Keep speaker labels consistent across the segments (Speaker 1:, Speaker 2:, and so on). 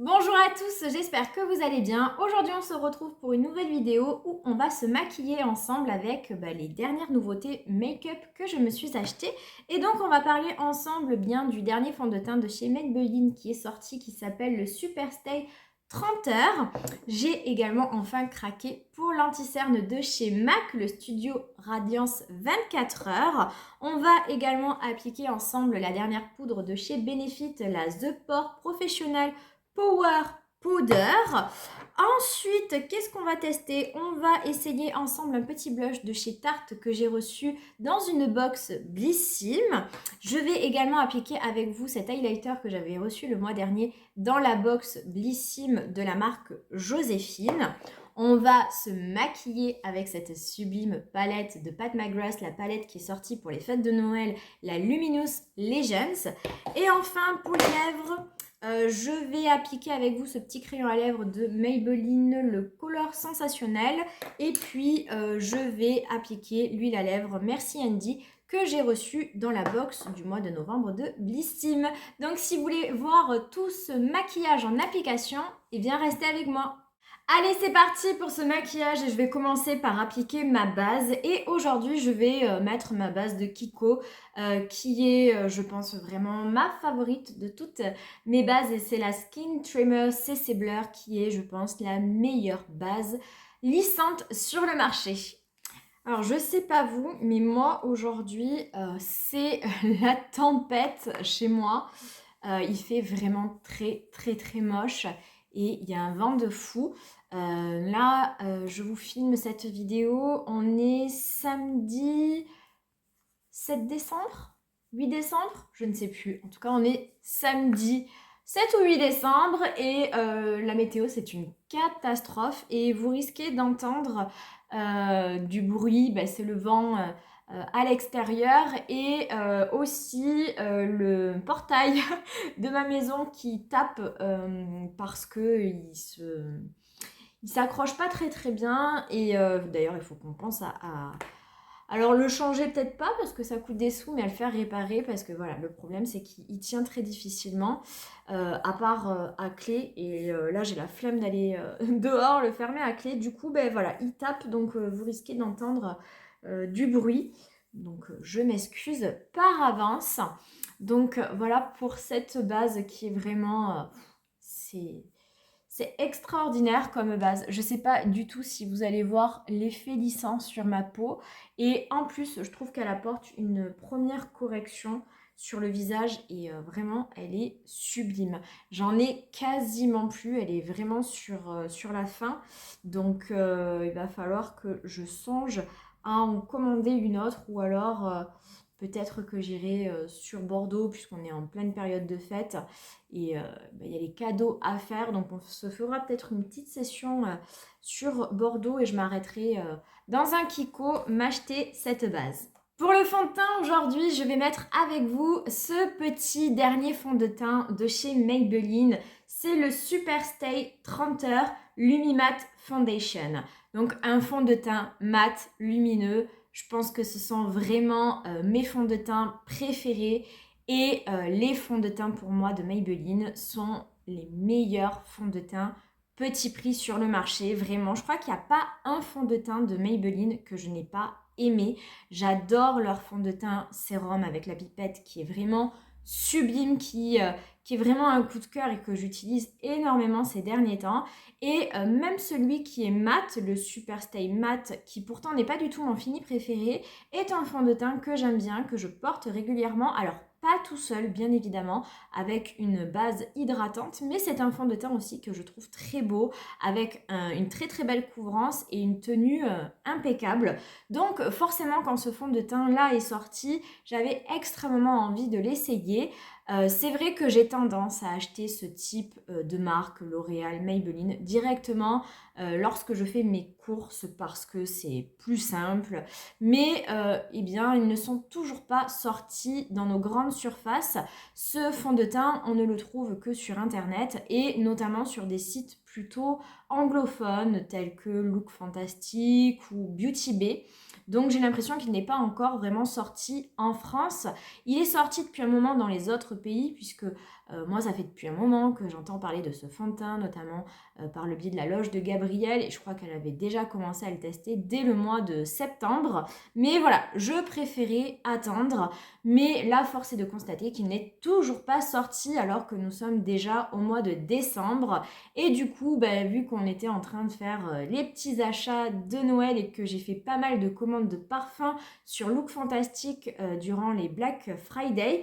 Speaker 1: Bonjour à tous, j'espère que vous allez bien. Aujourd'hui on se retrouve pour une nouvelle vidéo où on va se maquiller ensemble avec les dernières nouveautés make-up que je me suis achetées. Et donc on va parler ensemble bien du dernier fond de teint de chez Maybelline qui est sorti, qui s'appelle le Super Stay 30 heures. J'ai également enfin craqué pour l'anti-cerne de chez MAC, le Studio Radiance 24 heures. On va également appliquer ensemble la dernière poudre de chez Benefit, la The Pore Professional Power Powder. Ensuite, qu'est-ce qu'on va tester? On va essayer ensemble un petit blush de chez Tarte que j'ai reçu dans une box Blissim. Je vais également appliquer avec vous cet highlighter que j'avais reçu le mois dernier dans la box Blissim de la marque Joséphine. On va se maquiller avec cette sublime palette de Pat McGrath, la palette qui est sortie pour les fêtes de Noël, la Luminous Legends. Et enfin, pour les lèvres, je vais appliquer avec vous ce petit crayon à lèvres de Maybelline, le Color Sensationnel. Et puis, je vais appliquer l'huile à lèvres Merci Andy que j'ai reçu dans la box du mois de novembre de Blissim. Donc, si vous voulez voir tout ce maquillage en application, eh bien, restez avec moi. Allez, c'est parti pour ce maquillage et je vais commencer par appliquer ma base. Et aujourd'hui, je vais mettre ma base de Kiko qui est, je pense, vraiment ma favorite de toutes mes bases. Et c'est la Skin Trimmer CC Blur qui est, je pense, la meilleure base lissante sur le marché. Alors, je sais pas vous, mais moi, aujourd'hui, c'est la tempête chez moi. Il fait vraiment très très très moche et il y a un vent de fou. Là, je vous filme cette vidéo. On est samedi 7 décembre 8 décembre. Je ne sais plus. En tout cas, on est samedi 7 ou 8 décembre et la météo, c'est une catastrophe. Et vous risquez d'entendre du bruit. C'est le vent à l'extérieur et aussi le portail de ma maison qui tape parce qu'il s'accroche pas très très bien et d'ailleurs il faut qu'on pense alors le changer peut-être pas parce que ça coûte des sous, mais à le faire réparer parce que voilà, le problème c'est qu'il tient très difficilement, à part à clé. Et là j'ai la flemme d'aller dehors le fermer à clé. Du coup, voilà, il tape, donc vous risquez d'entendre du bruit. Donc je m'excuse par avance. Donc voilà pour cette base qui est vraiment... c'est extraordinaire comme base. Je ne sais pas du tout si vous allez voir l'effet lissant sur ma peau. Et en plus, je trouve qu'elle apporte une première correction sur le visage et vraiment, elle est sublime. J'en ai quasiment plus, elle est vraiment sur la fin. Donc, il va falloir que je songe à en commander une autre ou alors peut-être que j'irai sur Bordeaux puisqu'on est en pleine période de fête et il y a les cadeaux à faire. Donc on se fera peut-être une petite session sur Bordeaux et je m'arrêterai dans un Kiko m'acheter cette base. Pour le fond de teint, aujourd'hui, je vais mettre avec vous ce petit dernier fond de teint de chez Maybelline. C'est le Super Stay 30 heures Lumimat Foundation. Donc un fond de teint mat, lumineux. Je pense que ce sont vraiment mes fonds de teint préférés. Et les fonds de teint pour moi de Maybelline sont les meilleurs fonds de teint petit prix sur le marché. Vraiment, je crois qu'il n'y a pas un fond de teint de Maybelline que je n'ai pas aimé. J'adore leur fond de teint sérum avec la pipette qui est vraiment sublime, qui est vraiment un coup de cœur et que j'utilise énormément ces derniers temps. Et même celui qui est mat, le Super Stay Matte, qui pourtant n'est pas du tout mon fini préféré, est un fond de teint que j'aime bien, que je porte régulièrement. Alors, pas tout seul, bien évidemment, avec une base hydratante, mais c'est un fond de teint aussi que je trouve très beau, avec une très très belle couvrance et une tenue impeccable. Donc forcément, quand ce fond de teint-là est sorti, j'avais extrêmement envie de l'essayer. C'est vrai que j'ai tendance à acheter ce type de marque, L'Oréal, Maybelline, directement lorsque je fais mes courses parce que c'est plus simple. Mais eh bien, ils ne sont toujours pas sortis dans nos grandes surfaces. Ce fond de teint, on ne le trouve que sur Internet et notamment sur des sites plutôt anglophones tels que Look Fantastic ou Beauty Bay. Donc j'ai l'impression qu'il n'est pas encore vraiment sorti en France. Il est sorti depuis un moment dans les autres pays, puisque moi, ça fait depuis un moment que j'entends parler de ce fond de teint, notamment par le biais de la loge de Gabrielle, et je crois qu'elle avait déjà commencé à le tester dès le mois de septembre. Mais voilà, je préférais attendre, mais là, force est de constater qu'il n'est toujours pas sorti alors que nous sommes déjà au mois de décembre. Et du coup, vu qu'on était en train de faire les petits achats de Noël et que j'ai fait pas mal de commandes de parfums sur Look Fantastic durant les Black Friday,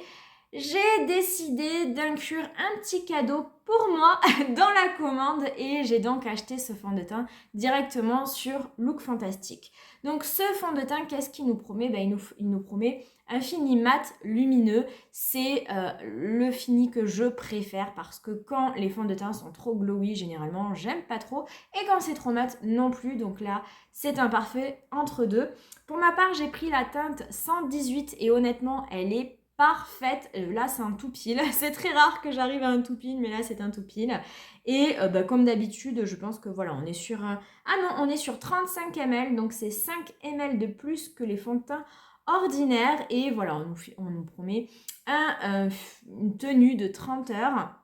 Speaker 1: j'ai décidé d'inclure un petit cadeau pour moi dans la commande et j'ai donc acheté ce fond de teint directement sur Look Fantastic. Donc ce fond de teint, qu'est-ce qu'il nous promet? Il nous promet un fini mat lumineux. C'est le fini que je préfère parce que quand les fonds de teint sont trop glowy, généralement, j'aime pas trop. Et quand c'est trop mat, non plus. Donc là, c'est un parfait entre deux. Pour ma part, j'ai pris la teinte 118 et honnêtement, elle est parfaite. Là, c'est un tout pile. C'est très rare que j'arrive à un tout pile, mais là, c'est un tout pile. Et comme d'habitude, je pense que voilà, on est sur un... Ah non, on est sur 35 ml, donc c'est 5 ml de plus que les fonds de teint ordinaires. Et voilà, on nous promet une tenue de 30 heures.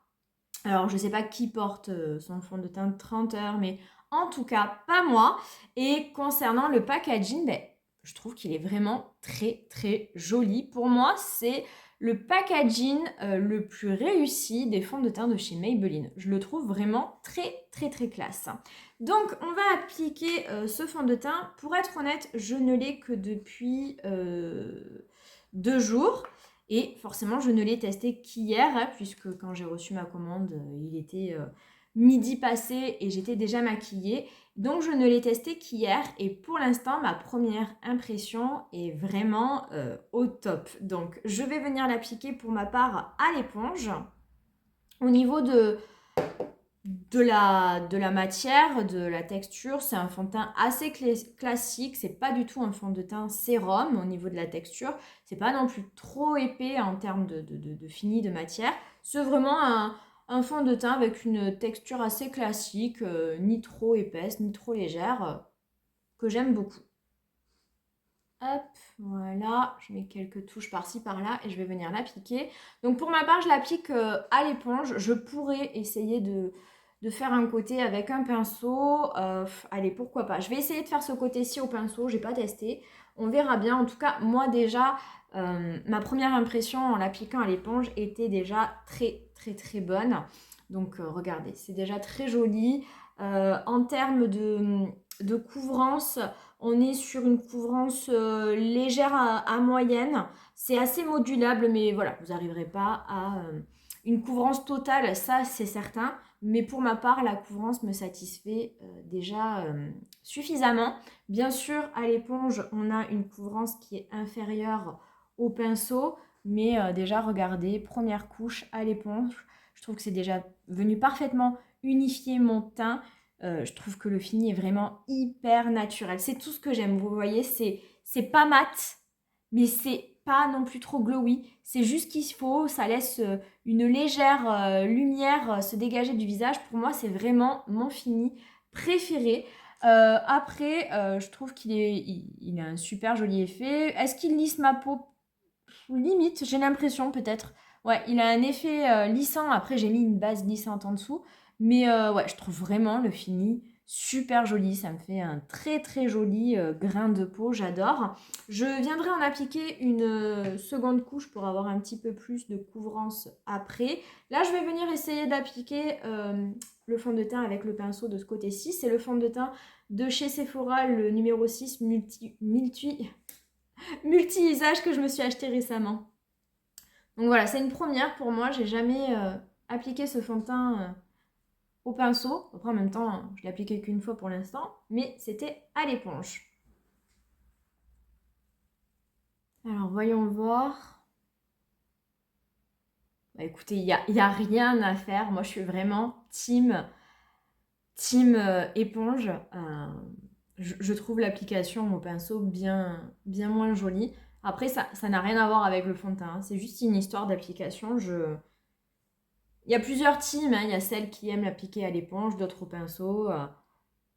Speaker 1: Alors, je ne sais pas qui porte son fond de teint de 30 heures, mais en tout cas, pas moi. Et concernant le packaging, je trouve qu'il est vraiment très très joli. Pour moi, c'est le packaging le plus réussi des fonds de teint de chez Maybelline. Je le trouve vraiment très très très classe. Donc on va appliquer ce fond de teint. Pour être honnête, je ne l'ai que depuis 2 jours. Et forcément, je ne l'ai testé qu'hier, puisque quand j'ai reçu ma commande, il était midi passé et j'étais déjà maquillée. Donc je ne l'ai testé qu'hier et pour l'instant ma première impression est vraiment au top. Donc je vais venir l'appliquer pour ma part à l'éponge. Au niveau de la matière, de la texture, c'est un fond de teint assez classique. C'est pas du tout un fond de teint sérum au niveau de la texture. C'est pas non plus trop épais en termes de fini de matière. C'est vraiment un fond de teint avec une texture assez classique, ni trop épaisse, ni trop légère, que j'aime beaucoup. Hop, voilà, je mets quelques touches par-ci par-là et je vais venir l'appliquer. Donc pour ma part, je l'applique à l'éponge. Je pourrais essayer de faire un côté avec un pinceau. Allez, pourquoi pas. Je vais essayer de faire ce côté-ci au pinceau, j'ai pas testé. On verra bien. En tout cas, moi déjà, ma première impression en l'appliquant à l'éponge était déjà très très très bonne. Donc regardez, c'est déjà très joli. En termes de couvrance, on est sur une couvrance légère à moyenne. C'est assez modulable, mais voilà, vous n'arriverez pas à une couvrance totale, ça c'est certain. Mais pour ma part, la couvrance me satisfait déjà suffisamment. Bien sûr, à l'éponge, on a une couvrance qui est inférieure au pinceau. Mais déjà, regardez, première couche à l'éponge. Je trouve que c'est déjà venu parfaitement unifier mon teint. Je trouve que le fini est vraiment hyper naturel. C'est tout ce que j'aime. Vous voyez, c'est pas mat, mais c'est pas non plus trop glowy. C'est juste qu'il faut. Ça laisse une légère lumière se dégager du visage. Pour moi, c'est vraiment mon fini préféré. Après, je trouve il a un super joli effet. Est-ce qu'il lisse ma peau? Limite, j'ai l'impression peut-être. Ouais, il a un effet lissant. Après, j'ai mis une base lissante en dessous. Mais ouais, je trouve vraiment le fini super joli. Ça me fait un très très joli grain de peau. J'adore. Je viendrai en appliquer une seconde couche pour avoir un petit peu plus de couvrance après. Là, je vais venir essayer d'appliquer le fond de teint avec le pinceau de ce côté-ci. C'est le fond de teint de chez Sephora, le numéro 6 multi-usage que je me suis acheté récemment. Donc voilà, c'est une première pour moi. J'ai jamais appliqué ce fond de teint au pinceau. Après, en même temps, je l'ai appliqué qu'une fois pour l'instant, mais c'était à l'éponge. Alors, voyons voir. Écoutez, il y a rien à faire. Moi, je suis vraiment team éponge. Je trouve l'application au pinceau bien moins jolie. Après, ça n'a rien à voir avec le fond de teint. C'est juste une histoire d'application. Il y a plusieurs teams. Il y a celles qui aiment l'appliquer à l'éponge, d'autres au pinceau,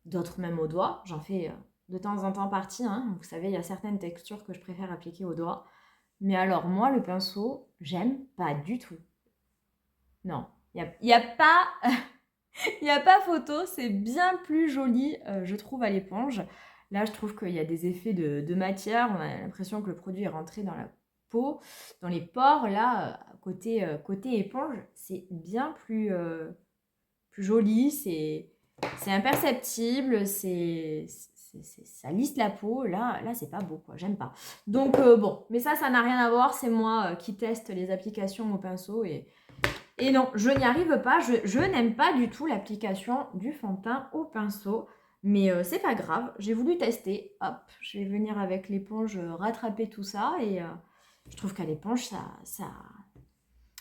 Speaker 1: d'autres même au doigt. J'en fais de temps en temps partie. Vous savez, il y a certaines textures que je préfère appliquer au doigt. Mais alors, moi, le pinceau, j'aime pas du tout. Non, y a pas... Il n'y a pas photo, c'est bien plus joli, je trouve, à l'éponge. Là, je trouve qu'il y a des effets de matière. On a l'impression que le produit est rentré dans la peau, dans les pores. Là, côté éponge, c'est bien plus joli. C'est imperceptible. Ça lisse la peau. Là c'est pas beau, quoi. J'aime pas. Donc, bon. Mais ça n'a rien à voir. C'est moi qui teste les applications au pinceau et non, je n'y arrive pas. Je n'aime pas du tout l'application du fond de teint au pinceau. Mais c'est pas grave, j'ai voulu tester. Hop, je vais venir avec l'éponge rattraper tout ça. Et je trouve qu'à l'éponge,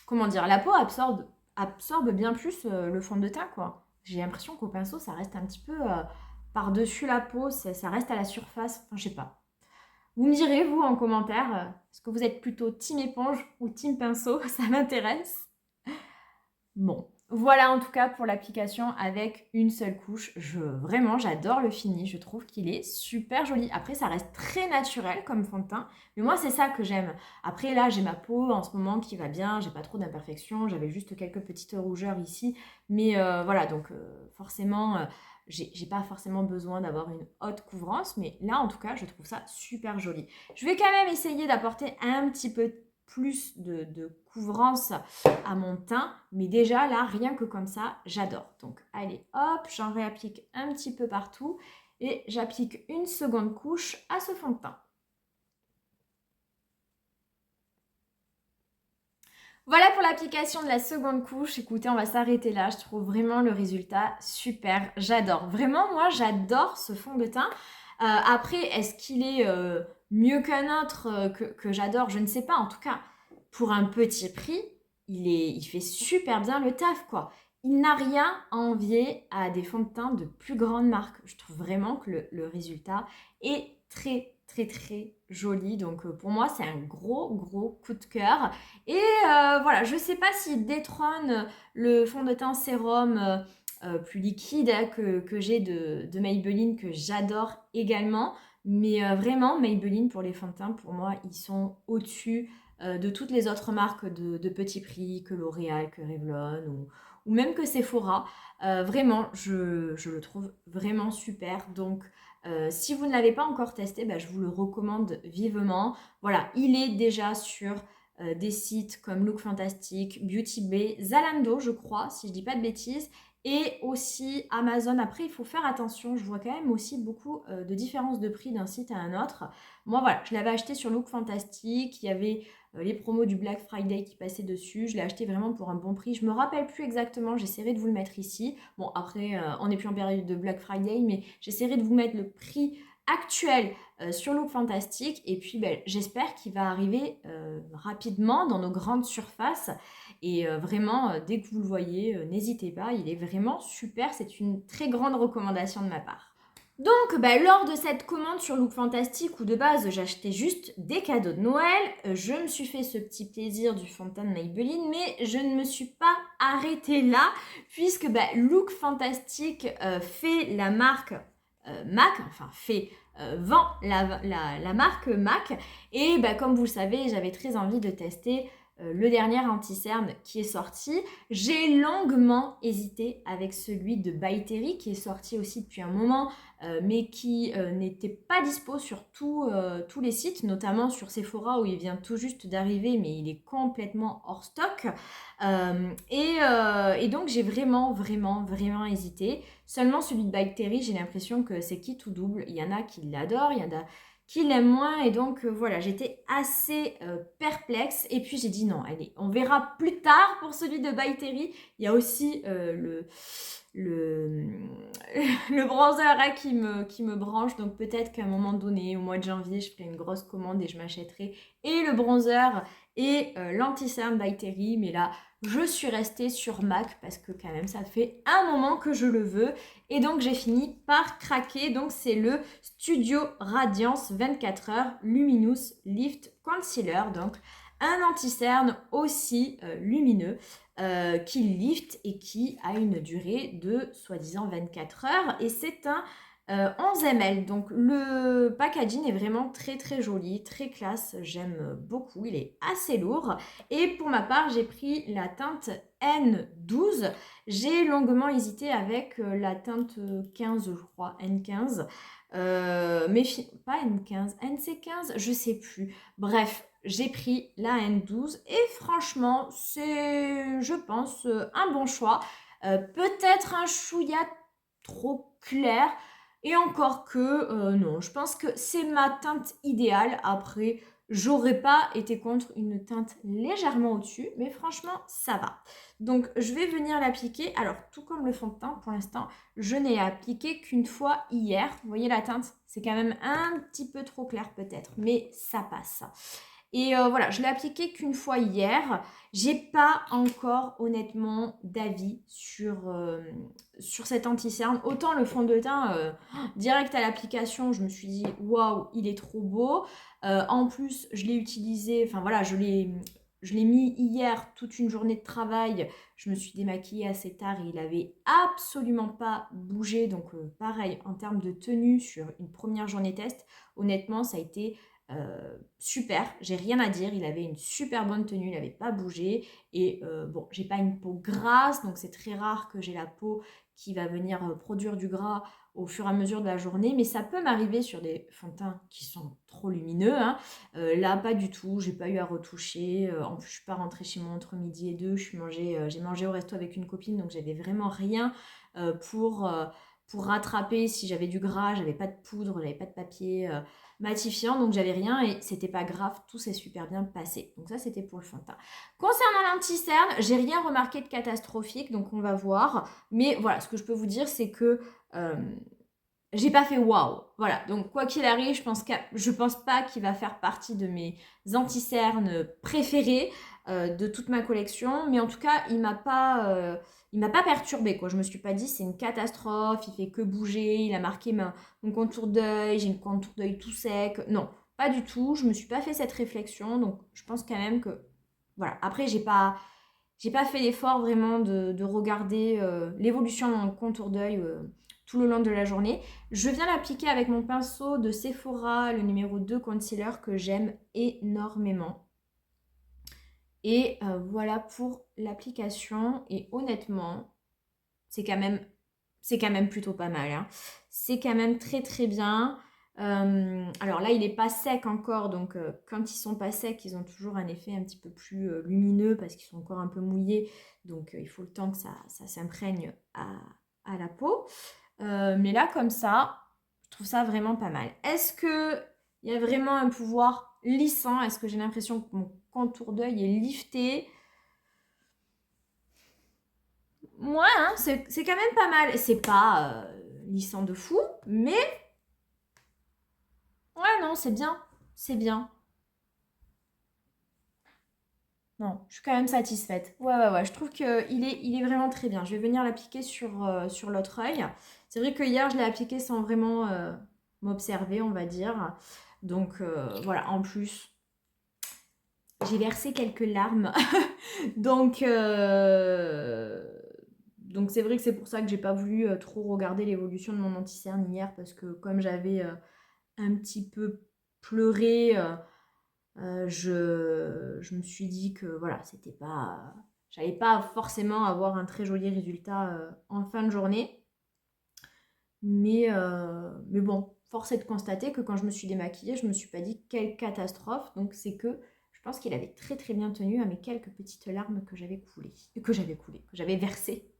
Speaker 1: comment dire, la peau absorbe bien plus le fond de teint, quoi. J'ai l'impression qu'au pinceau, ça reste un petit peu par-dessus la peau. Ça reste à la surface. Enfin, je sais pas. Vous me direz, vous, en commentaire, est-ce que vous êtes plutôt team éponge ou team pinceau? Ça m'intéresse. Bon, voilà en tout cas pour l'application avec une seule couche. Vraiment, j'adore le fini. Je trouve qu'il est super joli. Après, ça reste très naturel comme fond de teint. Mais moi, c'est ça que j'aime. Après, là, j'ai ma peau en ce moment qui va bien. J'ai pas trop d'imperfections. J'avais juste quelques petites rougeurs ici. Mais voilà, donc forcément, j'ai pas forcément besoin d'avoir une haute couvrance. Mais là, en tout cas, je trouve ça super joli. Je vais quand même essayer d'apporter un petit peu plus de couvrance à mon teint, mais déjà là, rien que comme ça, j'adore. Donc allez, hop, j'en réapplique un petit peu partout et j'applique une seconde couche à ce fond de teint. Voilà pour l'application de la seconde couche. Écoutez, on va s'arrêter là. Je trouve vraiment le résultat super. J'adore. Vraiment, moi, j'adore ce fond de teint. Après, est-ce qu'il est mieux qu'un autre que j'adore? Je ne sais pas. En tout cas, pour un petit prix, il fait super bien le taf, quoi. Il n'a rien à envier à des fonds de teint de plus grandes marques. Je trouve vraiment que le résultat est très, très, très joli. Donc, pour moi, c'est un gros, gros coup de cœur. Et voilà, je ne sais pas s'il détrône le fond de teint sérum plus liquide que j'ai de Maybelline, que j'adore également. Mais vraiment, Maybelline, pour les fonds de teint, pour moi, ils sont au-dessus de toutes les autres marques de petit prix, que L'Oréal, que Revlon ou même que Sephora. Vraiment, je le trouve vraiment super. Donc, si vous ne l'avez pas encore testé, bah, je vous le recommande vivement. Voilà, il est déjà sur des sites comme Look Fantastic, Beauty Bay, Zalando, je crois, si je dis pas de bêtises, et aussi Amazon. Après, il faut faire attention, je vois quand même aussi beaucoup de différences de prix d'un site à un autre. Moi, voilà, je l'avais acheté sur Look Fantastic, il y avait les promos du Black Friday qui passaient dessus, je l'ai acheté vraiment pour un bon prix. Je me rappelle plus exactement, j'essaierai de vous le mettre ici. Bon, après, on n'est plus en période de Black Friday, mais j'essaierai de vous mettre le prix actuel sur Look Fantastic. Et puis, ben, j'espère qu'il va arriver rapidement dans nos grandes surfaces. Et vraiment, dès que vous le voyez, n'hésitez pas, il est vraiment super. C'est une très grande recommandation de ma part. Donc, bah, lors de cette commande sur Look Fantastic, où de base j'achetais juste des cadeaux de Noël, je me suis fait ce petit plaisir du fond de teint de Maybelline, mais je ne me suis pas arrêtée là, puisque bah, Look Fantastic fait la marque MAC, enfin vend la marque MAC, et bah, comme vous le savez, j'avais très envie de tester le dernier anti-cerne qui est sorti. J'ai longuement hésité avec celui de By Terry qui est sorti aussi depuis un moment, mais qui n'était pas dispo sur tous les sites, notamment sur Sephora où il vient tout juste d'arriver, mais il est complètement hors stock. Et donc j'ai vraiment hésité. Seulement celui de By Terry, j'ai l'impression que c'est quitte ou double. Il y en a qui l'adorent, il y en a qui l'aiment moins, et donc voilà, j'étais assez perplexe, et puis j'ai dit non, allez, on verra plus tard pour celui de By Terry. Il y a aussi le bronzer là qui me branche, donc peut-être qu'à un moment donné, au mois de janvier, je ferai une grosse commande et je m'achèterai et le bronzer et l'anti-cerne By Terry, mais là, je suis restée sur MAC parce que quand même, ça fait un moment que je le veux. Et donc, j'ai fini par craquer. Donc, c'est le Studio Radiance 24 heures Luminous Lift Concealer. Donc, un anti-cerne aussi lumineux qui lift et qui a une durée de soi-disant 24 heures. Et c'est un 11 ml. Donc le packaging est vraiment très très joli, très classe. J'aime beaucoup, il est assez lourd. Et pour ma part, j'ai pris la teinte N12. J'ai longuement hésité avec la teinte 15, je crois, N15. Mais pas N15, NC15, je sais plus. Bref, j'ai pris la N12 et franchement, c'est, je pense, un bon choix. Peut-être un chouïa trop clair. Et encore que, non, je pense que c'est ma teinte idéale. Après, j'aurais pas été contre une teinte légèrement au-dessus, mais franchement, ça va. Donc, je vais venir l'appliquer. Alors, tout comme le fond de teint, pour l'instant, je n'ai appliqué qu'une fois hier. Vous voyez la teinte? C'est quand même un petit peu trop clair peut-être, mais ça passe. Et voilà, je l'ai appliqué qu'une fois hier. J'ai pas encore honnêtement d'avis sur cet anti-cerne. Autant le fond de teint, direct à l'application, je me suis dit waouh, il est trop beau. En plus, je l'ai utilisé, enfin voilà, je l'ai mis hier toute une journée de travail. Je me suis démaquillée assez tard et il avait absolument pas bougé. Donc pareil, en termes de tenue sur une première journée test, honnêtement, ça a été super, j'ai rien à dire, il avait une super bonne tenue, il n'avait pas bougé et bon, j'ai pas une peau grasse, donc c'est très rare que j'ai la peau qui va venir produire du gras au fur et à mesure de la journée, mais ça peut m'arriver sur des fonds de teint qui sont trop lumineux, hein. Là pas du tout, j'ai pas eu à retoucher, en plus je suis pas rentrée chez moi entre midi et deux, j'ai mangé au resto avec une copine, donc j'avais vraiment rien pour rattraper si j'avais du gras, j'avais pas de poudre, j'avais pas de papier matifiant, donc j'avais rien et c'était pas grave, tout s'est super bien passé. Donc ça c'était pour le fond de teint. Concernant l'anti-cerne, j'ai rien remarqué de catastrophique, donc on va voir. Mais voilà, ce que je peux vous dire, c'est que j'ai pas fait waouh. Voilà, donc quoi qu'il arrive, je pense pas qu'il va faire partie de mes anti-cernes préférés de toute ma collection, mais en tout cas, il m'a pas perturbée, quoi. Je me suis pas dit c'est une catastrophe, il fait que bouger, il a marqué mon contour d'œil, j'ai une contour d'œil tout sec. Non, pas du tout. Je me suis pas fait cette réflexion, donc je pense quand même que voilà. Après, j'ai pas fait l'effort vraiment de regarder l'évolution de mon contour d'œil tout le long de la journée. Je viens l'appliquer avec mon pinceau de Sephora, le numéro 2 concealer que j'aime énormément. Et voilà pour l'application. Et honnêtement, c'est quand même plutôt pas mal, hein. C'est quand même très très bien. Alors là, il n'est pas sec encore, donc quand ils sont pas secs, ils ont toujours un effet un petit peu plus lumineux parce qu'ils sont encore un peu mouillés. Donc il faut le temps que ça s'imprègne à la peau. Mais là, comme ça, je trouve ça vraiment pas mal. Est-ce qu'il y a vraiment un pouvoir lissant? Est-ce que j'ai l'impression que mon contour d'œil est lifté? Ouais, hein, c'est quand même pas mal. C'est pas lissant de fou, mais ouais, non, c'est bien. C'est bien. Non, je suis quand même satisfaite. Ouais, ouais, ouais. Je trouve qu'il est vraiment très bien. Je vais venir l'appliquer sur l'autre œil. C'est vrai que hier, je l'ai appliqué sans vraiment m'observer, on va dire. Donc voilà, en plus, j'ai versé quelques larmes. Donc, donc c'est vrai que c'est pour ça que j'ai pas voulu trop regarder l'évolution de mon anti-cerne hier parce que comme j'avais un petit peu pleuré, je me suis dit que voilà, c'était pas, j'allais pas forcément avoir un très joli résultat en fin de journée. Mais bon, force est de constater que quand je me suis démaquillée, je me suis pas dit quelle catastrophe. Donc c'est que je pense qu'il avait très très bien tenu à mes quelques petites larmes que j'avais versées.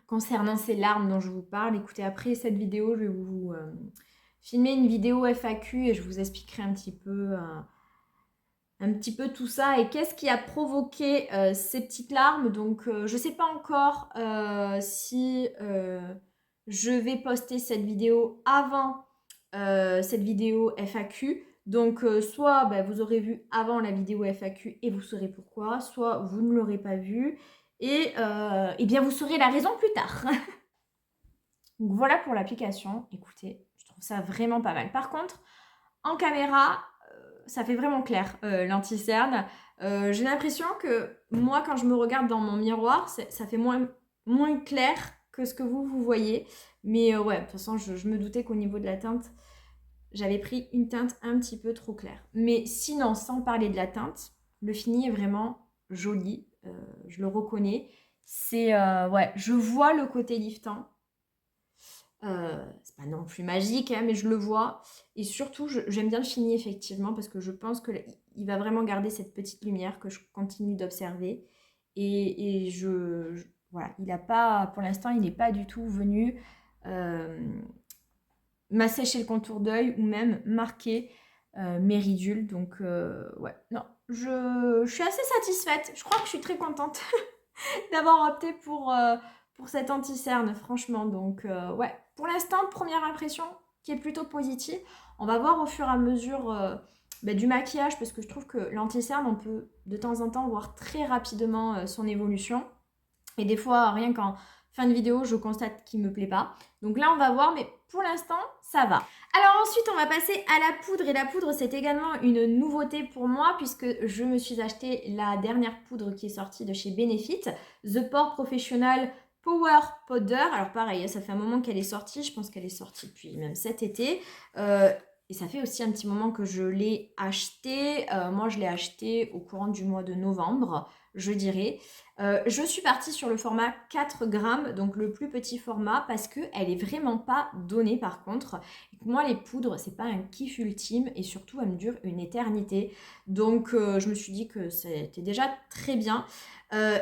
Speaker 1: Concernant ces larmes dont je vous parle, écoutez, après cette vidéo, je vais vous filmer une vidéo FAQ et je vous expliquerai un petit peu tout ça et qu'est-ce qui a provoqué ces petites larmes. Donc, je ne sais pas encore si je vais poster cette vidéo avant cette vidéo FAQ. Donc, soit bah, vous aurez vu avant la vidéo FAQ et vous saurez pourquoi, soit vous ne l'aurez pas vue et bien vous saurez la raison plus tard. Donc, voilà pour l'application. Écoutez, je trouve ça vraiment pas mal. Par contre, en caméra, ça fait vraiment clair l'anti-cerne. J'ai l'impression que moi, quand je me regarde dans mon miroir, ça fait moins clair que ce que vous voyez. Mais ouais, de toute façon, je me doutais qu'au niveau de la teinte, j'avais pris une teinte un petit peu trop claire. Mais sinon, sans parler de la teinte, le fini est vraiment joli. Je le reconnais. C'est, ouais, je vois le côté liftant. C'est pas non plus magique, hein, mais je le vois. Et surtout, j'aime bien le fini, effectivement, parce que je pense qu'il va vraiment garder cette petite lumière que je continue d'observer. Et voilà, il a pas, pour l'instant, il n'est pas du tout venu m'assécher le contour d'œil ou même marquer mes ridules. Donc, ouais, non, je suis assez satisfaite. Je crois que je suis très contente d'avoir opté pour cette anti-cerne, franchement. Donc, ouais, pour l'instant, première impression qui est plutôt positive. On va voir au fur et à mesure du maquillage, parce que je trouve que l'anti-cerne, on peut de temps en temps voir très rapidement son évolution. Et des fois, rien qu'en fin de vidéo, je constate qu'il ne me plaît pas. Donc là, on va voir, mais pour l'instant, ça va. Alors ensuite, on va passer à la poudre. Et la poudre, c'est également une nouveauté pour moi, puisque je me suis acheté la dernière poudre qui est sortie de chez Benefit, The Pore Professional Power Powder. Alors pareil, ça fait un moment qu'elle est sortie. Je pense qu'elle est sortie depuis même cet été. Et ça fait aussi un petit moment que je l'ai acheté. Moi, je l'ai acheté au courant du mois de novembre, je dirais. Je suis partie sur le format 4 grammes, donc le plus petit format, parce qu'elle est vraiment pas donnée par contre. Moi, les poudres, c'est pas un kiff ultime et surtout, elles me durent une éternité. Donc, je me suis dit que c'était déjà très bien.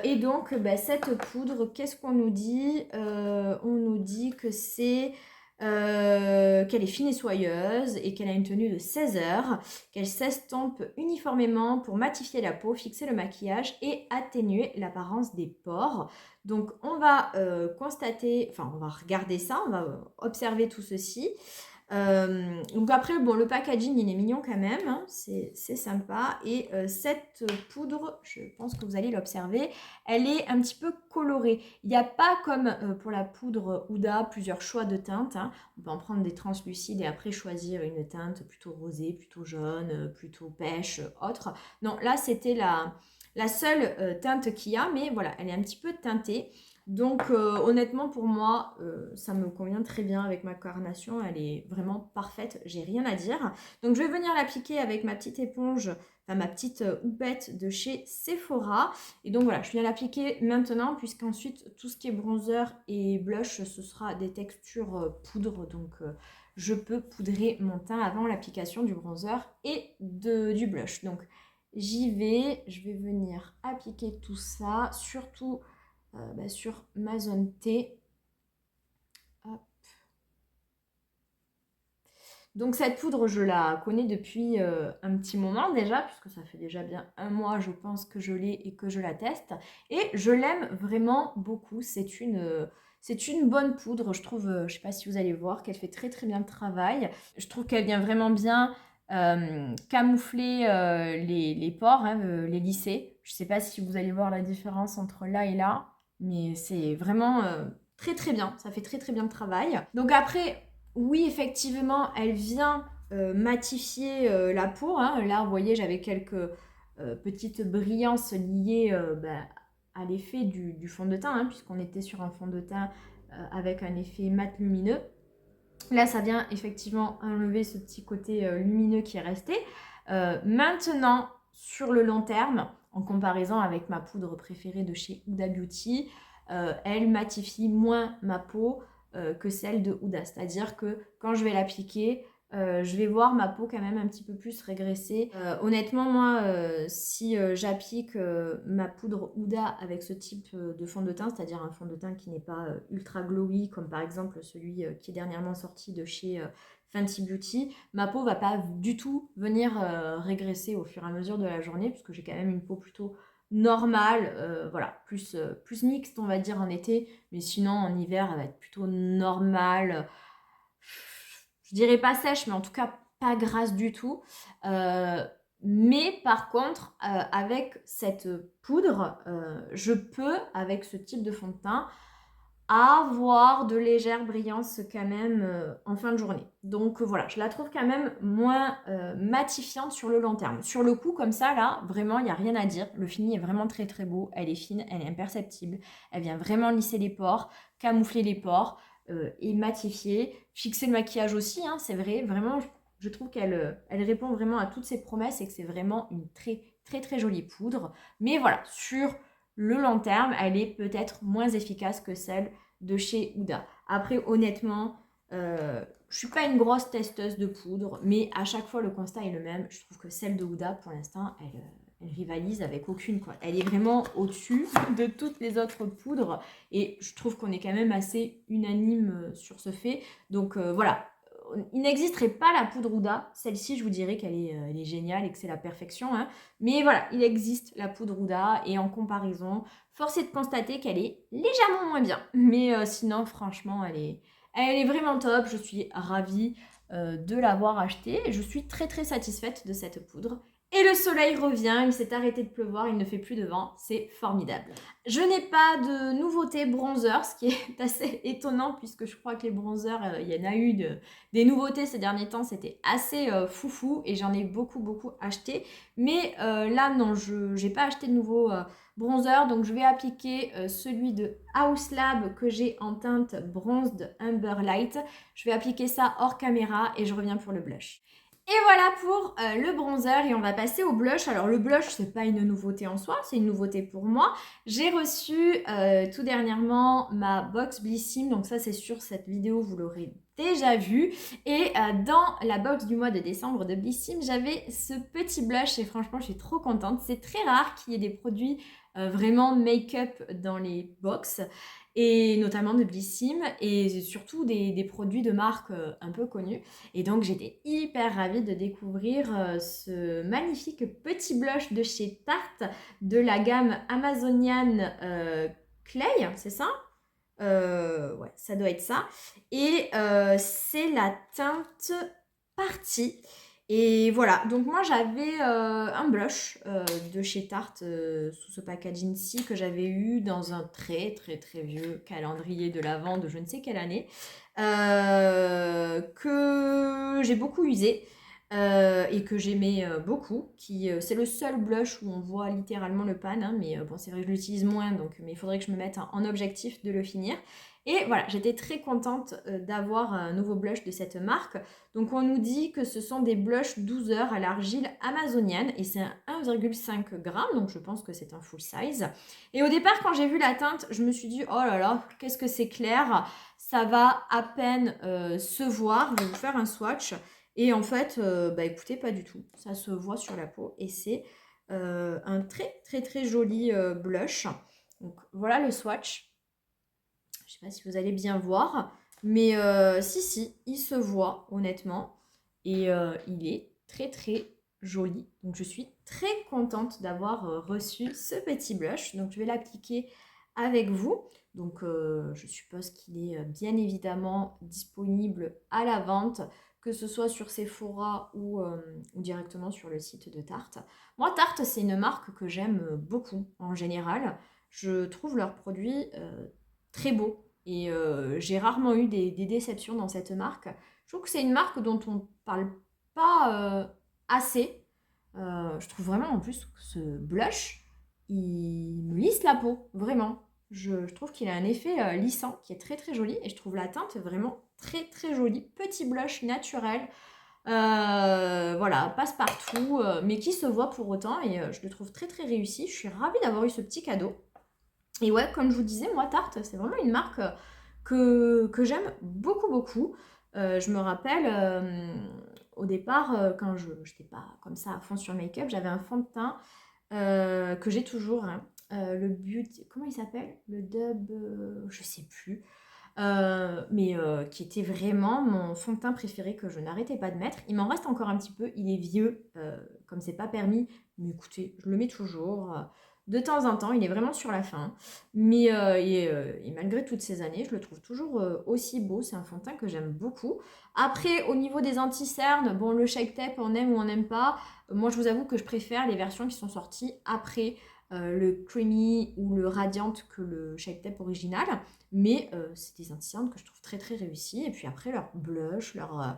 Speaker 1: Et donc, cette poudre, qu'est-ce qu'on nous dit On nous dit que c'est qu'elle est fine et soyeuse et qu'elle a une tenue de 16 heures, qu'elle s'estompe uniformément pour matifier la peau, fixer le maquillage et atténuer l'apparence des pores. Donc on va constater, enfin on va regarder ça, on va observer tout ceci. Donc après, bon, le packaging, il est mignon quand même, hein, c'est sympa. Et cette poudre, je pense que vous allez l'observer, elle est un petit peu colorée. Il n'y a pas comme pour la poudre Huda plusieurs choix de teintes. Hein. On peut en prendre des translucides et après choisir une teinte plutôt rosée, plutôt jaune, plutôt pêche, autre. Non, là, c'était la seule teinte qu'il y a, mais voilà, elle est un petit peu teintée. Donc honnêtement pour moi, ça me convient très bien avec ma carnation, elle est vraiment parfaite, j'ai rien à dire. Donc je vais venir l'appliquer avec ma petite éponge, enfin ma petite houppette de chez Sephora. Et donc voilà, je viens l'appliquer maintenant puisqu'ensuite tout ce qui est bronzer et blush, ce sera des textures poudre. Donc je peux poudrer mon teint avant l'application du bronzer et du blush. Donc j'y vais, je vais venir appliquer tout ça, surtout sur ma zone T. Hop. Donc cette poudre, je la connais depuis un petit moment déjà, puisque ça fait déjà bien un mois, je pense, que je l'ai et que je la teste. Et je l'aime vraiment beaucoup. C'est une bonne poudre. Je trouve, je ne sais pas si vous allez voir, qu'elle fait très très bien le travail. Je trouve qu'elle vient vraiment bien camoufler les pores, hein, les lisser. Je ne sais pas si vous allez voir la différence entre là et là. Mais c'est vraiment très très bien, ça fait très très bien le travail. Donc après, oui effectivement, elle vient matifier la peau. Hein. Là, vous voyez, j'avais quelques petites brillances liées à l'effet du fond de teint, hein, puisqu'on était sur un fond de teint avec un effet mat lumineux. Là, ça vient effectivement enlever ce petit côté lumineux qui est resté. Maintenant, sur le long terme, en comparaison avec ma poudre préférée de chez Huda Beauty, elle matifie moins ma peau que celle de Huda. C'est-à-dire que quand je vais l'appliquer, je vais voir ma peau quand même un petit peu plus régresser. Honnêtement, moi, si j'applique ma poudre Huda avec ce type de fond de teint, c'est-à-dire un fond de teint qui n'est pas ultra glowy, comme par exemple celui qui est dernièrement sorti de chez Fenty Beauty, ma peau va pas du tout venir régresser au fur et à mesure de la journée, puisque j'ai quand même une peau plutôt normale, voilà, plus mixte on va dire en été, mais sinon en hiver elle va être plutôt normale, je dirais pas sèche, mais en tout cas pas grasse du tout. Mais par contre, avec cette poudre, je peux, avec ce type de fond de teint, avoir de légères brillances quand même en fin de journée. Donc voilà, je la trouve quand même moins matifiante sur le long terme. Sur le coup, comme ça, là, vraiment, il n'y a rien à dire. Le fini est vraiment très très beau. Elle est fine, elle est imperceptible. Elle vient vraiment lisser les pores, camoufler les pores et matifier. Fixer le maquillage aussi, hein, c'est vrai. Vraiment, je trouve qu'elle elle répond vraiment à toutes ses promesses et que c'est vraiment une très très très jolie poudre. Mais voilà, sur le long terme, elle est peut-être moins efficace que celle de chez Huda. Après, honnêtement, je suis pas une grosse testeuse de poudre, mais à chaque fois, le constat est le même. Je trouve que celle de Huda, pour l'instant, elle rivalise avec aucune, quoi. Elle est vraiment au-dessus de toutes les autres poudres, et je trouve qu'on est quand même assez unanime sur ce fait. Donc voilà, il n'existerait pas la poudre Huda. Celle-ci, je vous dirais qu'elle est, elle est géniale et que c'est la perfection, hein. Mais voilà, il existe la poudre Huda et en comparaison, force est de constater qu'elle est légèrement moins bien. Mais sinon, franchement, elle est vraiment top. Je suis ravie de l'avoir achetée. Je suis très très satisfaite de cette poudre. Et le soleil revient, il s'est arrêté de pleuvoir, il ne fait plus de vent, c'est formidable. Je n'ai pas de nouveautés bronzer, ce qui est assez étonnant puisque je crois que les bronzers, il y en a eu des nouveautés ces derniers temps, c'était assez foufou et j'en ai beaucoup acheté. Mais là, non, je n'ai pas acheté de nouveau bronzer, donc je vais appliquer celui de House Lab que j'ai en teinte Bronzed Amber Light. Je vais appliquer ça hors caméra et je reviens pour le blush. Et voilà pour le bronzer et on va passer au blush. Alors le blush, c'est pas une nouveauté en soi, c'est une nouveauté pour moi. J'ai reçu tout dernièrement ma box Blissim, donc ça c'est sûr, cette vidéo vous l'aurez déjà vu. Et dans la box du mois de décembre de Blissim, j'avais ce petit blush et franchement je suis trop contente. C'est très rare qu'il y ait des produits vraiment make-up dans les box, et notamment de Blissim, et surtout des produits de marque un peu connus. Et donc j'étais hyper ravie de découvrir ce magnifique petit blush de chez Tarte de la gamme Amazonian Clay, c'est ça? Ouais, ça doit être ça. Et c'est la teinte Party. Et voilà, donc moi j'avais un blush de chez Tarte sous ce packaging-ci que j'avais eu dans un très très très vieux calendrier de l'Avent de je ne sais quelle année, que j'ai beaucoup usé et que j'aimais beaucoup. C'est le seul blush où on voit littéralement le pan, hein, mais bon, c'est vrai que je l'utilise moins, donc, mais il faudrait que je me mette en objectif de le finir. Et voilà, j'étais très contente d'avoir un nouveau blush de cette marque. Donc on nous dit que ce sont des blushs 12 heures à l'argile amazonienne et c'est un 1,5 g, donc je pense que c'est un full size. Et au départ, quand j'ai vu la teinte, je me suis dit, oh là là, qu'est-ce que c'est clair, ça va à peine se voir. Je vais vous faire un swatch. Et en fait, bah écoutez, pas du tout. Ça se voit sur la peau et c'est un très très très joli blush. Donc voilà le swatch. Je sais pas si vous allez bien voir, mais si, il se voit honnêtement et il est très très joli. Donc je suis très contente d'avoir reçu ce petit blush. Donc je vais l'appliquer avec vous. Donc je suppose qu'il est bien évidemment disponible à la vente, que ce soit sur Sephora ou directement sur le site de Tarte. Moi, Tarte, c'est une marque que j'aime beaucoup en général. Je trouve leurs produits très beaux et j'ai rarement eu des déceptions dans cette marque. Je trouve que c'est une marque dont on parle pas assez. Je trouve vraiment en plus que ce blush, il me lisse la peau, vraiment. Je trouve qu'il a un effet lissant qui est très très joli et je trouve la teinte vraiment très très jolie. Petit blush naturel, voilà, passe partout, mais qui se voit pour autant et je le trouve très très réussi. Je suis ravie d'avoir eu ce petit cadeau. Et ouais, comme je vous disais, moi Tarte, c'est vraiment une marque que j'aime beaucoup. Je me rappelle au départ, quand je n'étais pas comme ça à fond sur le make-up, j'avais un fond de teint que j'ai toujours, hein, le Beauty, comment il s'appelle? Le Dub, je sais plus. Mais qui était vraiment mon fond de teint préféré que je n'arrêtais pas de mettre. Il m'en reste encore un petit peu, il est vieux, comme c'est pas permis, mais écoutez, je le mets toujours de temps en temps, il est vraiment sur la fin. Mais et malgré toutes ces années, je le trouve toujours aussi beau, c'est un fond de teint que j'aime beaucoup. Après, au niveau des anti-cernes, bon, le Shake Tape, on aime ou on n'aime pas. Moi, je vous avoue que je préfère les versions qui sont sorties après le creamy ou le radiant que le Shape Tape original, mais c'est des anti-cernes que je trouve très très réussis. Et puis après leur blush, leur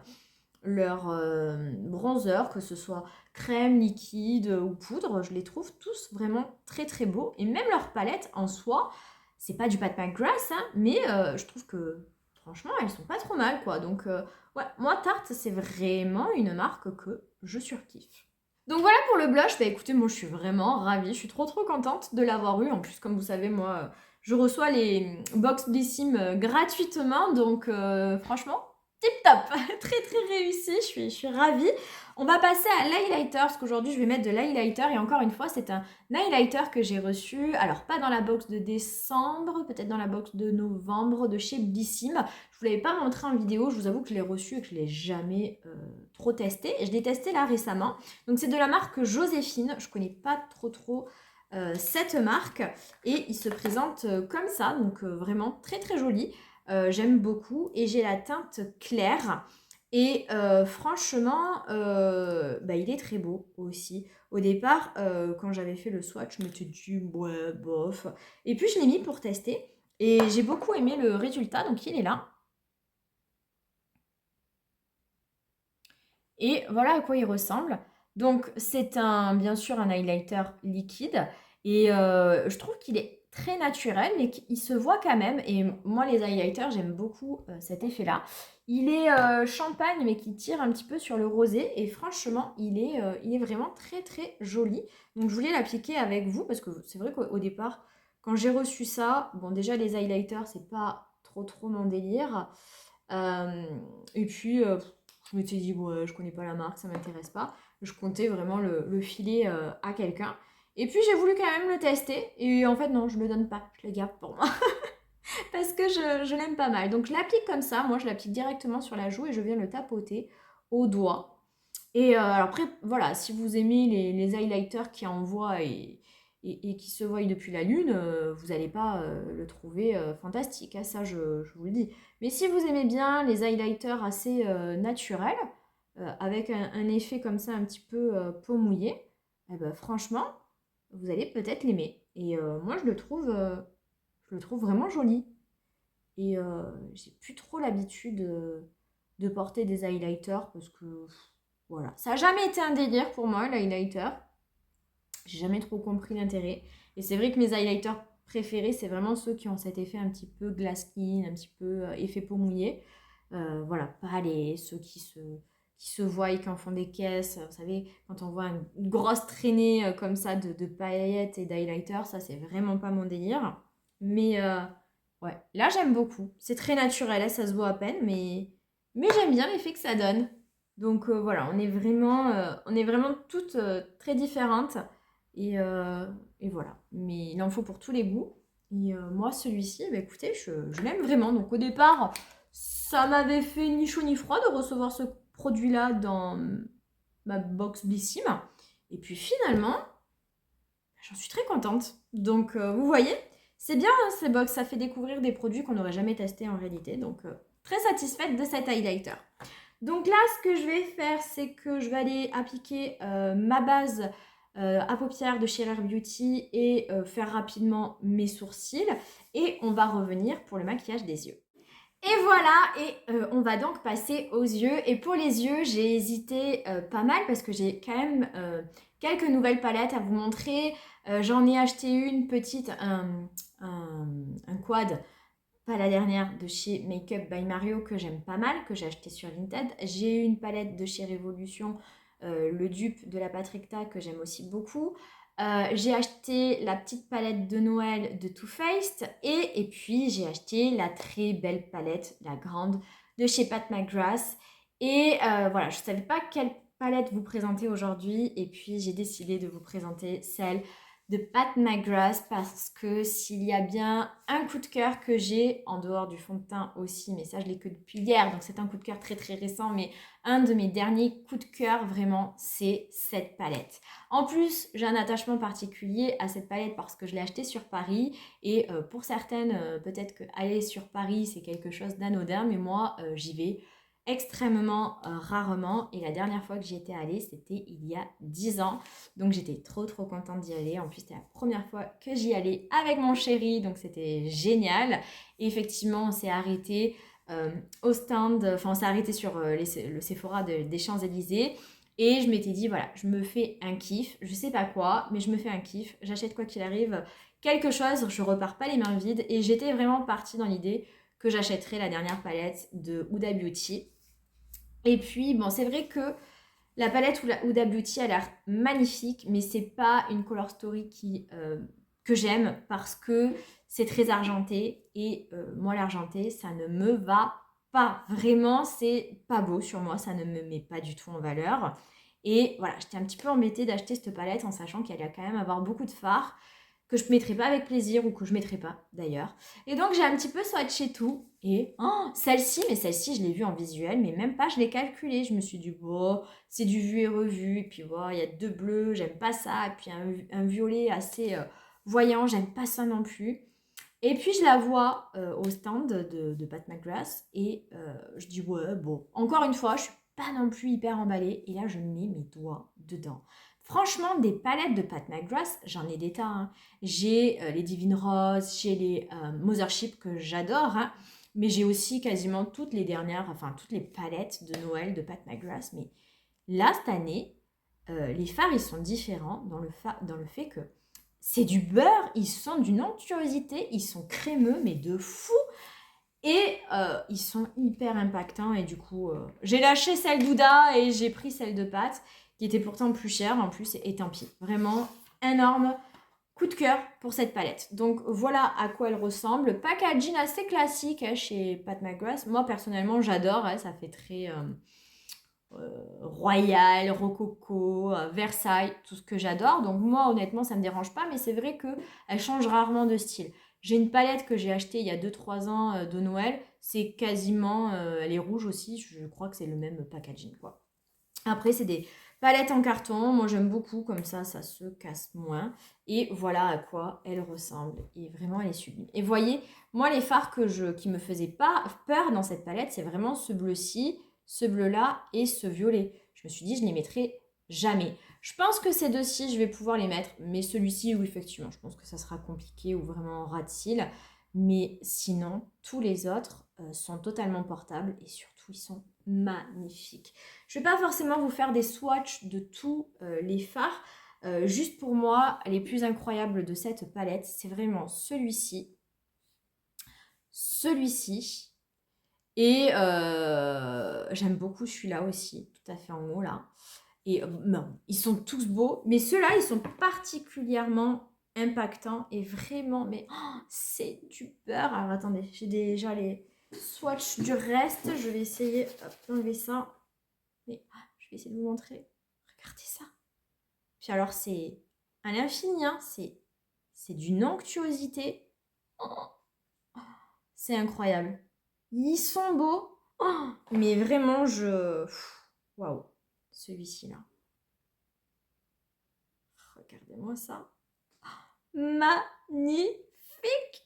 Speaker 1: bronzer, que ce soit crème, liquide ou poudre, je les trouve tous vraiment très très beaux. Et même leur palette en soi, c'est pas du Pat McGrath, hein, mais je trouve que franchement elles sont pas trop mal quoi. Donc ouais, moi Tarte c'est vraiment une marque que je surkiffe. Donc voilà pour le blush, bah écoutez, moi je suis vraiment ravie, je suis trop contente de l'avoir eu. En plus, comme vous savez, moi je reçois les box Blissim gratuitement, donc franchement, tip top, très réussi, je suis ravie. On va passer à l'highlighter, parce qu'aujourd'hui je vais mettre de l'highlighter, et encore une fois, c'est un highlighter que j'ai reçu, alors pas dans la box de décembre, peut-être dans la box de novembre de chez Blissim. Je vous l'avais pas montré en vidéo, je vous avoue que je l'ai reçu et que je l'ai jamais trop testé, et je l'ai testé là récemment. Donc c'est de la marque Joséphine, je connais pas trop cette marque, et il se présente comme ça, donc vraiment très joli. J'aime beaucoup, et j'ai la teinte claire, et franchement bah, il est très beau aussi. Au départ quand j'avais fait le swatch, je m'étais dit ouais bof, et puis je l'ai mis pour tester et j'ai beaucoup aimé le résultat, donc il est là. Et voilà à quoi il ressemble. Donc c'est bien sûr un highlighter liquide, et je trouve qu'il est très naturel mais qu'il se voit quand même, et moi les highlighters j'aime beaucoup cet effet-là. Il est champagne mais qui tire un petit peu sur le rosé, et franchement il est vraiment très joli. Donc je voulais l'appliquer avec vous parce que c'est vrai qu'au départ quand j'ai reçu ça, bon déjà les highlighters c'est pas trop mon délire. Euh, et puis, je m'étais dit, ouais, je connais pas la marque, ça m'intéresse pas. Je comptais vraiment le filer à quelqu'un. Et puis, j'ai voulu quand même le tester. Et en fait, non, je le donne pas. Je le garde pour moi. Parce que je l'aime pas mal. Donc, je l'applique comme ça. Moi, je l'applique directement sur la joue et je viens le tapoter au doigt. Et alors après, voilà, si vous aimez les highlighters qui envoient et qui se voient depuis la lune, vous n'allez pas le trouver fantastique, hein, ça je vous le dis. Mais si vous aimez bien les highlighters assez naturels, avec un effet comme ça un petit peu peau mouillée, eh ben, franchement, vous allez peut-être l'aimer. Et moi, je le trouve vraiment joli. Et j'ai plus trop l'habitude de porter des highlighters parce que voilà, ça n'a jamais été un délire pour moi, l'highlighter. J'ai jamais trop compris l'intérêt. Et c'est vrai que mes highlighters préférés, c'est vraiment ceux qui ont cet effet un petit peu glass skin, un petit peu effet peau mouillée. Voilà, pas ceux qui se voient et qui en font des caisses. Vous savez, quand on voit une grosse traînée comme ça de paillettes et d'highlighter, ça c'est vraiment pas mon délire. Mais ouais, là j'aime beaucoup. C'est très naturel, hein, ça se voit à peine, mais j'aime bien l'effet que ça donne. Donc voilà, on est vraiment toutes très différentes. Et, euh, et voilà. Mais il en faut pour tous les goûts. Et moi, celui-ci, bah, écoutez, je l'aime vraiment. Donc au départ, ça m'avait fait ni chaud ni froid de recevoir ce produit-là dans ma box Blissim. Et puis finalement, j'en suis très contente. Donc vous voyez, c'est bien hein, ces box, ça fait découvrir des produits qu'on n'aurait jamais testés en réalité. Donc très satisfaite de cet highlighter. Donc là, ce que je vais faire, c'est que je vais aller appliquer ma base à paupières de chez Rare Beauty et faire rapidement mes sourcils. Et on va revenir pour le maquillage des yeux. Et voilà, et on va donc passer aux yeux. Et pour les yeux, j'ai hésité pas mal parce que j'ai quand même quelques nouvelles palettes à vous montrer. J'en ai acheté une petite, un quad, pas la dernière, de chez Makeup by Mario que j'aime pas mal, que j'ai acheté sur Vinted. J'ai eu une palette de chez Révolution, le dupe de la Patrickta que j'aime aussi beaucoup. J'ai acheté la petite palette de Noël de Too Faced, et puis j'ai acheté la très belle palette, la grande, de chez Pat McGrath. Et voilà, je ne savais pas quelle palette vous présenter aujourd'hui, et puis j'ai décidé de vous présenter celle de Pat McGrath parce que s'il y a bien un coup de cœur que j'ai, en dehors du fond de teint aussi, mais ça je l'ai que depuis hier, donc c'est un coup de cœur très récent, mais un de mes derniers coups de cœur vraiment, c'est cette palette. En plus, j'ai un attachement particulier à cette palette parce que je l'ai achetée sur Paris, et pour certaines, peut-être que aller sur Paris c'est quelque chose d'anodin, mais moi j'y vais rarement. Et la dernière fois que j'y étais allée, c'était il y a 10 ans. Donc j'étais trop contente d'y aller. En plus, c'était la première fois que j'y allais avec mon chéri, donc c'était génial. Et effectivement, on s'est arrêté au stand, enfin on s'est arrêté sur le Sephora des Champs-Élysées. Et je m'étais dit, voilà, je me fais un kiff, je sais pas quoi, mais je me fais un kiff, j'achète quoi qu'il arrive quelque chose, je repars pas les mains vides. Et j'étais vraiment partie dans l'idée que j'achèterais la dernière palette de Huda Beauty. Et puis, bon, c'est vrai que la palette Huda Beauty a l'air magnifique, mais c'est pas une color story que j'aime parce que c'est très argenté. Et moi, l'argenté, ça ne me va pas. Vraiment, c'est pas beau sur moi, ça ne me met pas du tout en valeur. Et voilà, j'étais un petit peu embêtée d'acheter cette palette en sachant qu'elle allait quand même avoir beaucoup de fards que je ne mettrai pas avec plaisir ou que je ne mettrai pas d'ailleurs. Et donc j'ai un petit peu swatché tout. Et celle-ci, mais celle-ci je l'ai vue en visuel, mais même pas, je l'ai calculée. Je me suis dit, bon, c'est du vu et revu. Et puis voilà, il y a deux bleus, j'aime pas ça. Et puis un violet assez voyant, j'aime pas ça non plus. Et puis je la vois au stand de Pat McGrath et je dis ouais bon, encore une fois je suis pas non plus hyper emballée et là je mets mes doigts dedans. Franchement des palettes de Pat McGrath, j'en ai des tas. Hein. J'ai les Divine Rose, j'ai les Mothership que j'adore, hein, mais j'ai aussi quasiment toutes les dernières, enfin toutes les palettes de Noël de Pat McGrath. Mais là cette année, les fards ils sont différents dans le fait que c'est du beurre, ils sont d'une onctuosité, ils sont crémeux, mais de fou. Et ils sont hyper impactants. Et du coup, j'ai lâché celle d'Ouda et j'ai pris celle de Pat, qui était pourtant plus chère en plus, et tant pis. Vraiment énorme coup de cœur pour cette palette. Donc voilà à quoi elle ressemble. Packaging assez classique hein, chez Pat McGrath. Moi personnellement, j'adore. Hein, ça fait très Royal, Rococo, Versailles, tout ce que j'adore. Donc moi honnêtement ça me dérange pas, mais c'est vrai qu'elle change rarement de style. J'ai une palette que j'ai achetée il y a 2-3 ans de Noël, c'est quasiment, elle est rouge aussi, je crois que c'est le même packaging quoi. Après c'est des palettes en carton, moi j'aime beaucoup, comme ça se casse moins. Et voilà à quoi elle ressemble, et vraiment elle est sublime. Et voyez, moi les fards qui me faisaient pas peur dans cette palette, c'est vraiment ce bleu-ci, ce bleu-là et ce violet. Je me suis dit, je ne les mettrai jamais. Je pense que ces deux-ci, je vais pouvoir les mettre, mais celui-ci, oui, effectivement, je pense que ça sera compliqué ou vraiment ras de cils. Mais sinon, tous les autres sont totalement portables et surtout, ils sont magnifiques. Je ne vais pas forcément vous faire des swatchs de tous les fards. Juste pour moi, les plus incroyables de cette palette, c'est vraiment celui-ci, celui-ci, et j'aime beaucoup celui-là aussi, tout à fait en haut là. Et non, ils sont tous beaux, mais ceux-là, ils sont particulièrement impactants et vraiment, mais c'est du beurre. Alors attendez, j'ai déjà les swatchs du reste. Je vais essayer d'enlever ça. Mais je vais essayer de vous montrer. Regardez ça. Puis alors, c'est à l'infini, hein. C'est d'une onctuosité. C'est incroyable. Ils sont beaux. Mais vraiment, waouh, celui-ci là. Regardez-moi ça. Magnifique.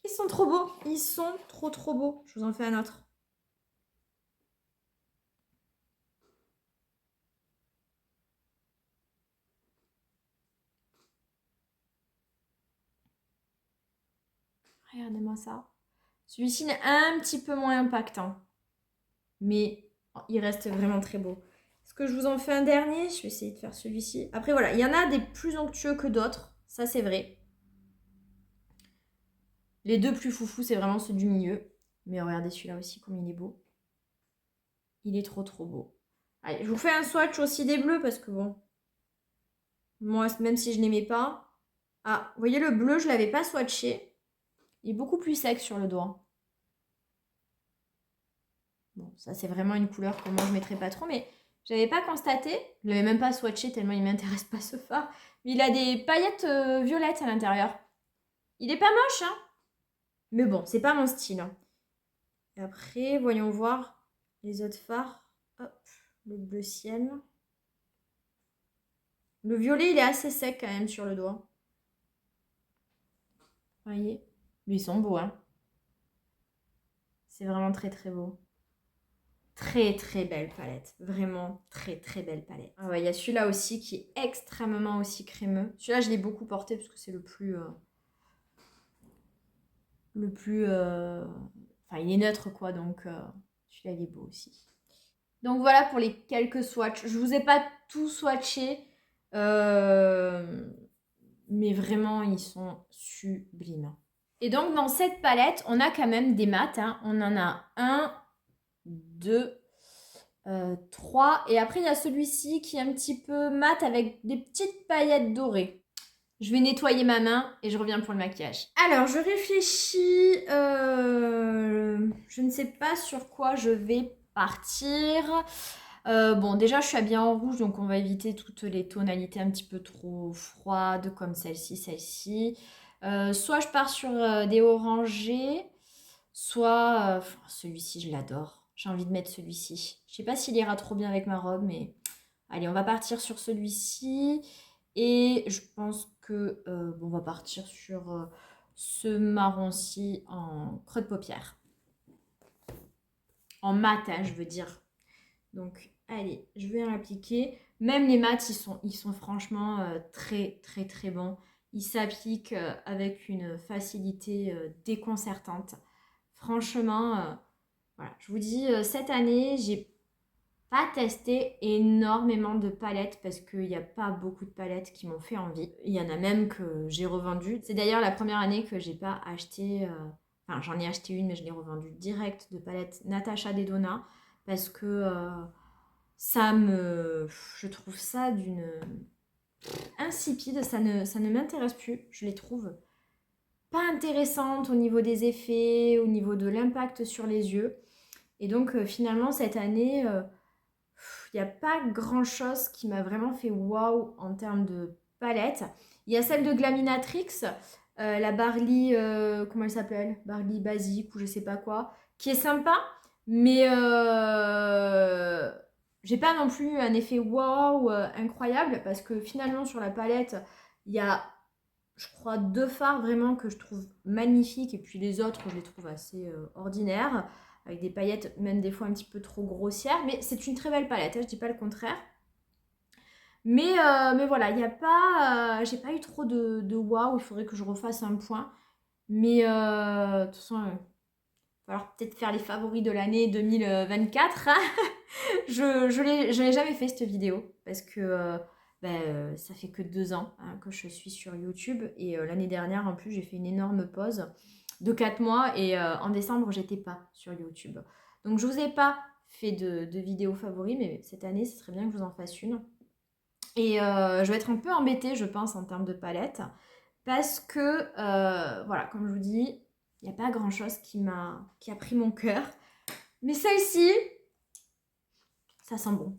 Speaker 1: Ils sont trop beaux. Ils sont trop beaux. Je vous en fais un autre. Regardez-moi ça. Celui-ci est un petit peu moins impactant. Mais il reste vraiment très beau. Est-ce que je vous en fais un dernier? Je vais essayer de faire celui-ci. Après, voilà. Il y en a des plus onctueux que d'autres. Ça, c'est vrai. Les deux plus foufous, c'est vraiment ceux du milieu. Mais regardez celui-là aussi, comme il est beau. Il est trop beau. Allez, je vous fais un swatch aussi des bleus parce que bon, moi, même si je n'aimais pas. Ah, vous voyez le bleu, je ne l'avais pas swatché. Il est beaucoup plus sec sur le doigt. Bon, ça c'est vraiment une couleur que moi je ne mettrais pas trop, mais j'avais pas constaté. Je ne l'avais même pas swatché tellement il ne m'intéresse pas ce fard. Mais il a des paillettes violettes à l'intérieur. Il est pas moche, hein. Mais bon, c'est pas mon style. Hein. Et après, voyons voir les autres fards. Hop, le bleu ciel. Le violet, il est assez sec quand même sur le doigt. Vous voyez? Mais ils sont beaux, hein. C'est vraiment très beau. Très très belle palette, vraiment très très belle palette. Ah ouais, il y a celui-là aussi qui est extrêmement aussi crémeux. Celui-là je l'ai beaucoup porté parce que c'est enfin il est neutre quoi, donc celui-là il est beau aussi. Donc voilà pour les quelques swatchs. Je vous ai pas tout swatché, mais vraiment ils sont sublimes. Et donc dans cette palette, on a quand même des mats, hein. On en a un, deux, 3. Et après, il y a celui-ci qui est un petit peu mat avec des petites paillettes dorées. Je vais nettoyer ma main et je reviens pour le maquillage. Alors, je réfléchis. Je ne sais pas sur quoi je vais partir. Bon, déjà, je suis habillée en rouge, donc on va éviter toutes les tonalités un petit peu trop froides comme celle-ci, celle-ci. Soit je pars sur des orangés, soit celui-ci, je l'adore. J'ai envie de mettre celui-ci. Je sais pas s'il ira trop bien avec ma robe, mais allez, on va partir sur celui-ci. Et je pense que on va partir sur ce marron-ci en creux de paupière. En mat, hein, je veux dire. Donc, allez, je vais en appliquer. Même les mats, ils sont franchement très, très, très bons. Ils s'appliquent avec une facilité déconcertante. Franchement, voilà. Je vous dis, cette année, j'ai pas testé énormément de palettes parce qu'il n'y a pas beaucoup de palettes qui m'ont fait envie. Il y en a même que j'ai revendues. C'est d'ailleurs la première année que j'ai pas acheté... Enfin, j'en ai acheté une, mais je l'ai revendue direct de palette Natasha Denona parce que je trouve ça d'une insipide. Ça ne m'intéresse plus. Je les trouve pas intéressantes au niveau des effets, au niveau de l'impact sur les yeux. Et donc, finalement, cette année... il n'y a pas grand chose qui m'a vraiment fait waouh en termes de palette. Il y a celle de Glaminatrix, la Barley, comment elle s'appelle, Barley Basique ou je sais pas quoi, qui est sympa, mais j'ai pas non plus un effet waouh incroyable parce que finalement sur la palette, il y a, je crois, 2 fards vraiment que je trouve magnifiques et puis les autres, je les trouve assez ordinaires avec des paillettes même des fois un petit peu trop grossières, mais c'est une très belle palette, hein, je dis pas le contraire. Mais voilà, il n'y a pas, j'ai pas eu trop de waouh, il faudrait que je refasse un point. Mais de toute façon, il va falloir peut-être faire les favoris de l'année 2024. Je l'ai jamais fait cette vidéo parce que ça fait que 2 ans hein, que je suis sur YouTube et l'année dernière en plus j'ai fait une énorme pause de 4 mois et en décembre j'étais pas sur YouTube. Donc je vous ai pas fait de vidéo favoris mais cette année ce serait bien que je vous en fasse une. Et je vais être un peu embêtée je pense en termes de palette parce que voilà comme je vous dis il n'y a pas grand chose qui a pris mon cœur. Mais celle-ci, ça sent bon.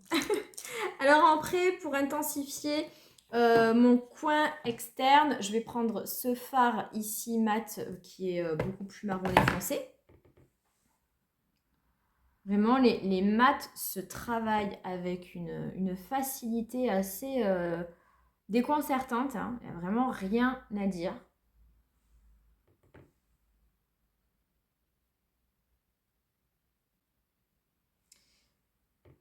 Speaker 1: Alors après, pour intensifier mon coin externe, je vais prendre ce fard ici mat qui est beaucoup plus marronné foncé. Vraiment, les mats se travaillent avec une facilité assez déconcertante. Hein. Il n'y a vraiment rien à dire.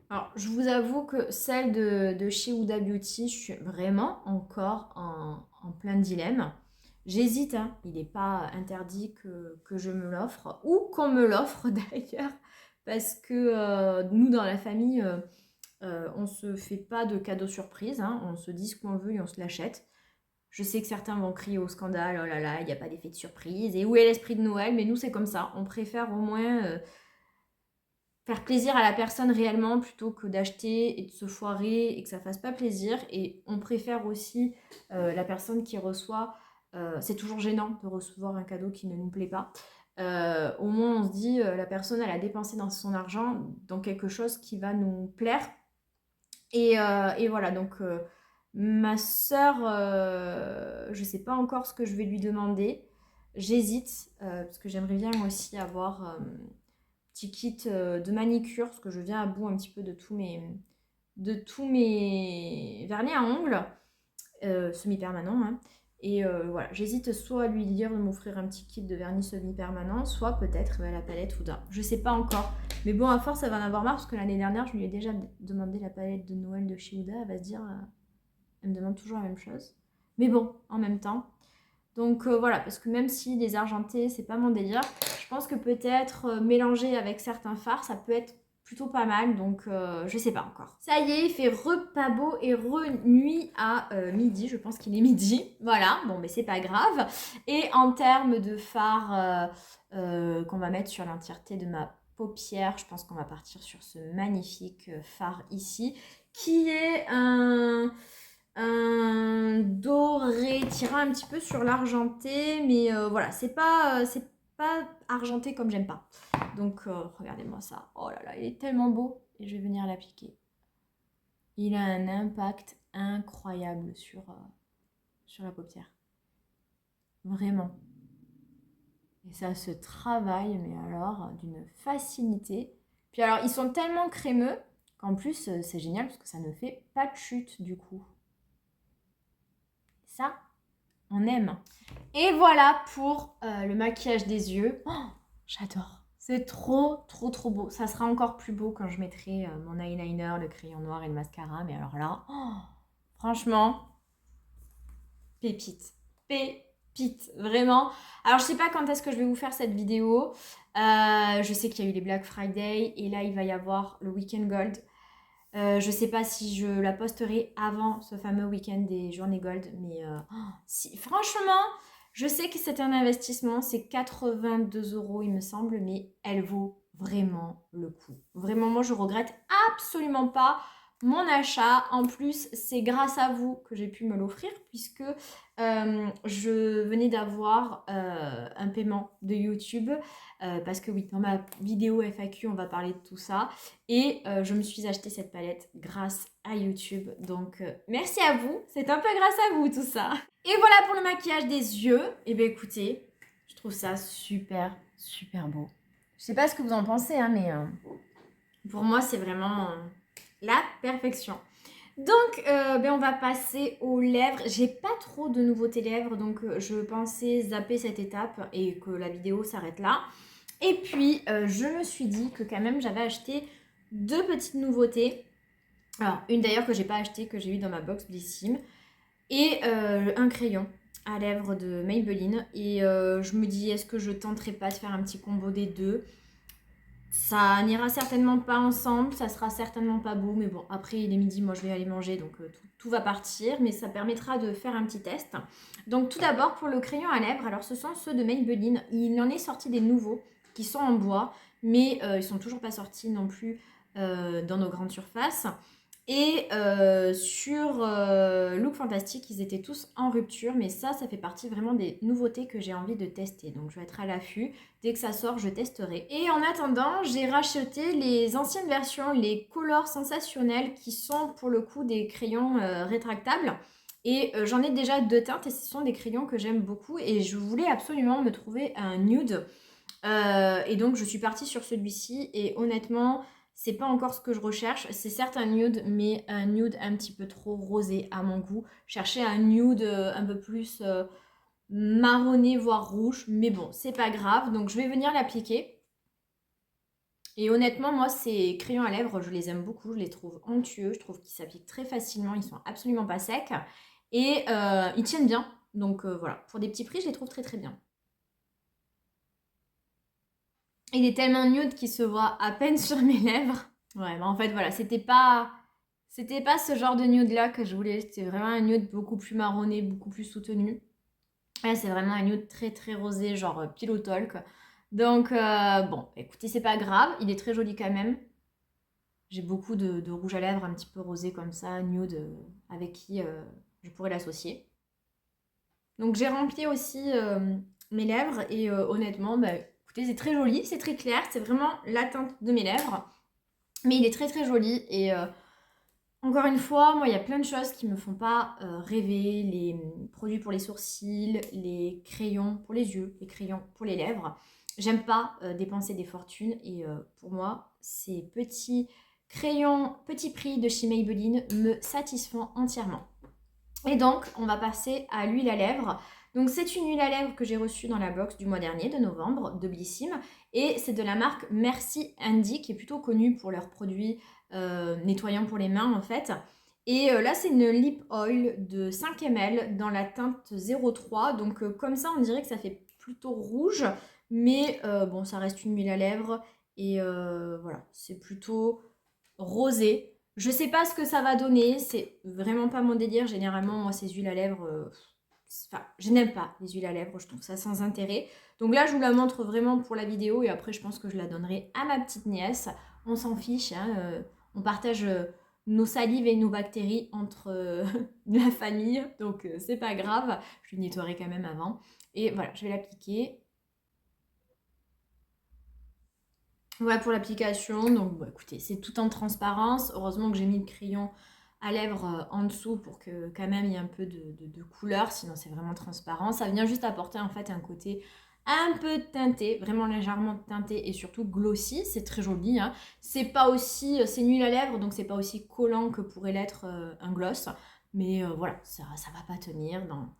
Speaker 1: Alors, je vous avoue que celle de chez Huda Beauty, je suis vraiment encore en plein dilemme. J'hésite, hein. Il n'est pas interdit que je me l'offre, ou qu'on me l'offre d'ailleurs, parce que nous, dans la famille, on ne se fait pas de cadeaux surprises, hein. On se dit ce qu'on veut et on se l'achète. Je sais que certains vont crier au scandale, oh là là, il n'y a pas d'effet de surprise, et où est l'esprit de Noël? Mais nous, c'est comme ça. On préfère au moins faire plaisir à la personne réellement plutôt que d'acheter et de se foirer et que ça fasse pas plaisir. Et on préfère aussi la personne qui reçoit. C'est toujours gênant de recevoir un cadeau qui ne nous plaît pas. Au moins on se dit la personne elle a dépensé dans son argent dans quelque chose qui va nous plaire. Et voilà donc ma soeur, je sais pas encore ce que je vais lui demander. J'hésite parce que j'aimerais bien aussi avoir petit kit de manicure parce que je viens à bout un petit peu de tous mes vernis à ongles semi-permanents hein. Et voilà, j'hésite soit à lui dire de m'offrir un petit kit de vernis semi-permanent, soit peut-être la palette Huda. Je sais pas encore. Mais bon, à force, elle va en avoir marre parce que l'année dernière, je lui ai déjà demandé la palette de Noël de chez Huda. Elle va se dire, elle me demande toujours la même chose. Mais bon, en même temps. Donc voilà, parce que même si les argentés, c'est pas mon délire, je pense que peut-être mélanger avec certains fards, ça peut être plutôt pas mal, donc je sais pas encore. Ça y est, il fait repas beau et nuit à midi, je pense qu'il est midi, voilà, bon mais c'est pas grave. Et en termes de fard qu'on va mettre sur l'entièreté de ma paupière, je pense qu'on va partir sur ce magnifique fard ici, qui est un doré tirant un petit peu sur l'argenté, mais voilà, c'est pas argenté comme j'aime pas. Donc regardez-moi ça. Oh là là, il est tellement beau et je vais venir l'appliquer. Il a un impact incroyable sur la paupière. Vraiment. Et ça se travaille, mais alors d'une facilité. Puis alors, ils sont tellement crémeux qu'en plus, c'est génial parce que ça ne fait pas de chute du coup. Ça, on aime. Et voilà pour le maquillage des yeux. Oh, j'adore. C'est trop, trop, trop beau. Ça sera encore plus beau quand je mettrai mon eyeliner, le crayon noir et le mascara. Mais alors là, oh, franchement, pépite. Pépite, vraiment. Alors, je sais pas quand est-ce que je vais vous faire cette vidéo. Je sais qu'il y a eu les Black Friday et là, il va y avoir le Weekend Gold. Je sais pas si je la posterai avant ce fameux week-end des journées gold, mais si, franchement, je sais que c'est un investissement, c'est 82 € il me semble, mais elle vaut vraiment le coup. Vraiment, moi je regrette absolument pas mon achat. En plus, c'est grâce à vous que j'ai pu me l'offrir puisque je venais d'avoir un paiement de YouTube parce que oui, dans ma vidéo FAQ, on va parler de tout ça. Et je me suis acheté cette palette grâce à YouTube. Donc merci à vous, c'est un peu grâce à vous tout ça. Et voilà pour le maquillage des yeux. Et bien écoutez, je trouve ça super, super beau. Je sais pas ce que vous en pensez, hein, mais pour moi c'est vraiment la perfection. Donc, on va passer aux lèvres. J'ai pas trop de nouveautés lèvres, donc je pensais zapper cette étape et que la vidéo s'arrête là. Et puis, je me suis dit que quand même, j'avais acheté 2 petites nouveautés. Alors, une d'ailleurs que j'ai pas achetée, que j'ai eu dans ma box Blissim. Et un crayon à lèvres de Maybelline. Et je me dis, est-ce que je tenterai pas de faire un petit combo des deux? Ça n'ira certainement pas ensemble, ça sera certainement pas beau, mais bon, après il est midi, moi je vais aller manger, donc tout va partir, mais ça permettra de faire un petit test. Donc tout d'abord pour le crayon à lèvres, alors ce sont ceux de Maybelline, il en est sorti des nouveaux qui sont en bois, mais ils sont toujours pas sortis non plus dans nos grandes surfaces. Et sur Look Fantastic, ils étaient tous en rupture, mais ça fait partie vraiment des nouveautés que j'ai envie de tester. Donc je vais être à l'affût. Dès que ça sort, je testerai. Et en attendant, j'ai racheté les anciennes versions, les Color Sensationnels, qui sont pour le coup des crayons rétractables. Et j'en ai déjà 2 teintes et ce sont des crayons que j'aime beaucoup. Et je voulais absolument me trouver un nude. Et donc je suis partie sur celui-ci et honnêtement, c'est pas encore ce que je recherche. C'est certes un nude, mais un nude un petit peu trop rosé à mon goût. Chercher un nude un peu plus marronné, voire rouge. Mais bon, c'est pas grave. Donc je vais venir l'appliquer. Et honnêtement, moi, ces crayons à lèvres, je les aime beaucoup. Je les trouve onctueux. Je trouve qu'ils s'appliquent très facilement. Ils sont absolument pas secs. Et ils tiennent bien. Donc voilà, pour des petits prix, je les trouve très très bien. Il est tellement nude qu'il se voit à peine sur mes lèvres. Ouais, en fait, voilà, c'était pas ce genre de nude là que je voulais. C'était vraiment un nude beaucoup plus marronné, beaucoup plus soutenu. Là, c'est vraiment un nude très très rosé, genre pillow talk. Donc, bon, écoutez, c'est pas grave. Il est très joli quand même. J'ai beaucoup de rouge à lèvres un petit peu rosé comme ça, nude, avec qui je pourrais l'associer. Donc, j'ai rempli aussi mes lèvres et honnêtement, bah, écoutez, c'est très joli, c'est très clair. C'est vraiment la teinte de mes lèvres. Mais il est très très joli et encore une fois, moi il y a plein de choses qui me font pas rêver. Les produits pour les sourcils, les crayons pour les yeux, les crayons pour les lèvres. J'aime pas dépenser des fortunes et pour moi, ces petits crayons, petits prix de chez Maybelline me satisfont entièrement. Et donc, on va passer à l'huile à lèvres. Donc, c'est une huile à lèvres que j'ai reçue dans la box du mois dernier, de novembre, de Blissim. Et c'est de la marque Merci Andy, qui est plutôt connue pour leurs produits nettoyants pour les mains, en fait. Et là, c'est une lip oil de 5 ml dans la teinte 03. Donc, comme ça, on dirait que ça fait plutôt rouge. Mais bon, ça reste une huile à lèvres. Et voilà, c'est plutôt rosé. Je sais pas ce que ça va donner, c'est vraiment pas mon délire. Généralement, moi, ces huiles à lèvres, enfin, je n'aime pas les huiles à lèvres, je trouve ça sans intérêt. Donc là, je vous la montre vraiment pour la vidéo et après, je pense que je la donnerai à ma petite nièce. On s'en fiche, hein, on partage nos salives et nos bactéries entre la famille, donc c'est pas grave. Je lui nettoierai quand même avant. Et voilà, je vais l'appliquer. Ouais, pour l'application, donc bon, écoutez, c'est tout en transparence. Heureusement que j'ai mis le crayon à lèvres en dessous pour que quand même il y ait un peu de couleur, sinon c'est vraiment transparent. Ça vient juste apporter en fait un côté un peu teinté, vraiment légèrement teinté et surtout glossy, c'est très joli. Hein. C'est pas aussi, c'est une huile à lèvres, donc c'est pas aussi collant que pourrait l'être un gloss. Mais voilà, ça va pas tenir dans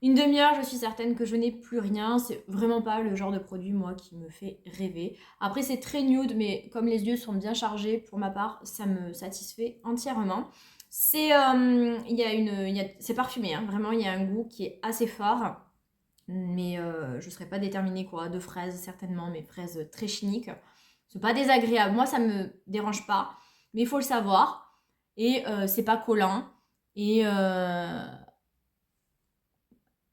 Speaker 1: une demi-heure, je suis certaine que je n'ai plus rien. C'est vraiment pas le genre de produit, moi, qui me fait rêver. Après, c'est très nude, mais comme les yeux sont bien chargés, pour ma part, ça me satisfait entièrement. C'est c'est parfumé, hein. Vraiment, il y a un goût qui est assez fort. Mais je ne serais pas déterminée, quoi. De fraises, certainement, mais fraises très chimiques. C'est pas désagréable. Moi, ça me dérange pas. Mais il faut le savoir. Et c'est pas collant. Et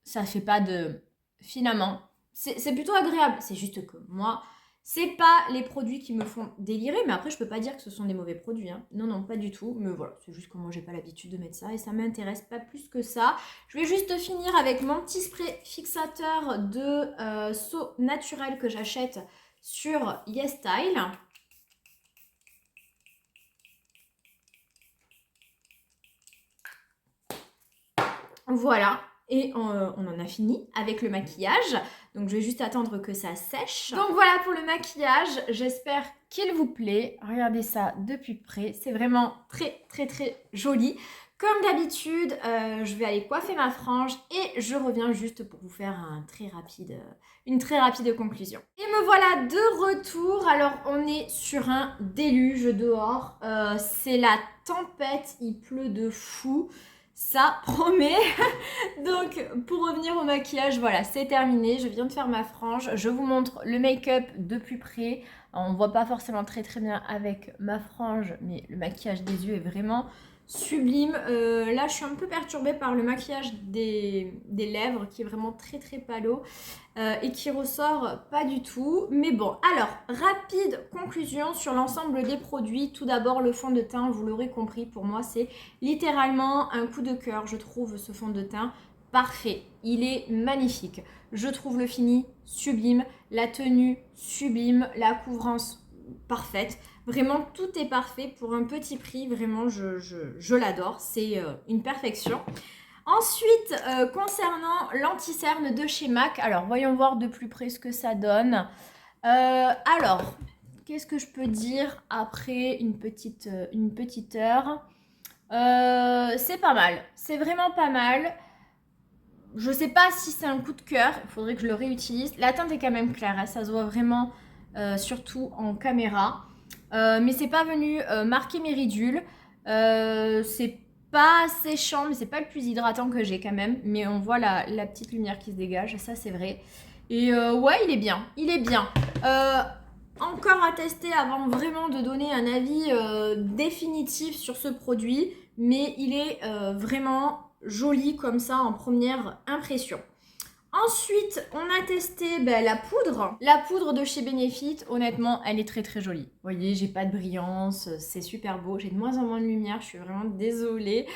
Speaker 1: ça fait pas de filament. C'est plutôt agréable. C'est juste que moi, c'est pas les produits qui me font délirer, mais après je peux pas dire que ce sont des mauvais produits. Hein. Non, non, pas du tout. Mais voilà, c'est juste que moi j'ai pas l'habitude de mettre ça et ça m'intéresse pas plus que ça. Je vais juste finir avec mon petit spray fixateur de So Naturel que j'achète sur YesStyle. Voilà. Et on en a fini avec le maquillage. Donc je vais juste attendre que ça sèche. Donc voilà pour le maquillage. J'espère qu'il vous plaît. Regardez ça de plus près. C'est vraiment très très très joli. Comme d'habitude, je vais aller coiffer ma frange et je reviens juste pour vous faire une très rapide conclusion. Et me voilà de retour. Alors on est sur un déluge dehors. C'est la tempête, il pleut de fou. Ça promet. Donc pour revenir au maquillage, voilà, c'est terminé. Je viens de faire ma frange. Je vous montre le make-up de plus près. On ne voit pas forcément très très bien avec ma frange, mais le maquillage des yeux est vraiment sublime. Là, je suis un peu perturbée par le maquillage des lèvres qui est vraiment très très palo et qui ressort pas du tout. Mais bon, alors, rapide conclusion sur l'ensemble des produits. Tout d'abord, le fond de teint, vous l'aurez compris, pour moi, c'est littéralement un coup de cœur. Je trouve ce fond de teint parfait. Il est magnifique. Je trouve le fini sublime, la tenue sublime, la couvrance parfaite. Vraiment, tout est parfait pour un petit prix. Vraiment, je l'adore. C'est une perfection. Ensuite, concernant l'anti-cerne de chez MAC, alors voyons voir de plus près ce que ça donne. Alors, qu'est-ce que je peux dire après une petite heure? C'est pas mal. C'est vraiment pas mal. Je sais pas si c'est un coup de cœur. Il faudrait que je le réutilise. La teinte est quand même claire. Hein, ça se voit vraiment, surtout en caméra. Mais c'est pas venu marquer mes ridules. C'est pas séchant, mais c'est pas le plus hydratant que j'ai quand même. Mais on voit la petite lumière qui se dégage, ça c'est vrai. Et ouais, il est bien, il est bien. Encore à tester avant vraiment de donner un avis définitif sur ce produit. Mais il est vraiment joli comme ça en première impression. Ensuite, on a testé la poudre. La poudre de chez Benefit, honnêtement, elle est très très jolie. Vous voyez, j'ai pas de brillance, c'est super beau. J'ai de moins en moins de lumière, je suis vraiment désolée.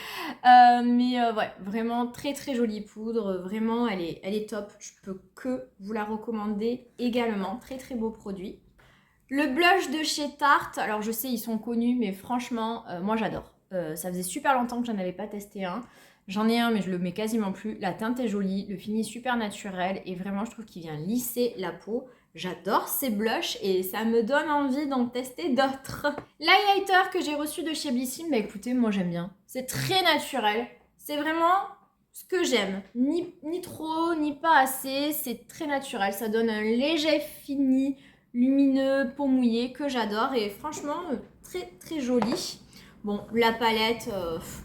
Speaker 1: Ouais, vraiment très très jolie poudre. Vraiment, elle est top. Je peux que vous la recommander également. Très très beau produit. Le blush de chez Tarte, alors je sais, ils sont connus, mais franchement, moi j'adore. Ça faisait super longtemps que j'en avais pas testé un. J'en ai un, mais je le mets quasiment plus. La teinte est jolie, le fini est super naturel et vraiment, je trouve qu'il vient lisser la peau. J'adore ces blushs et ça me donne envie d'en tester d'autres. L'highlighter que j'ai reçu de chez Blissim, écoutez, moi j'aime bien. C'est très naturel, C'est vraiment ce que j'aime. Ni trop, ni pas assez. C'est très naturel. Ça donne un léger fini, lumineux, peau mouillée que j'adore. Et franchement, très très joli. Bon, la palette,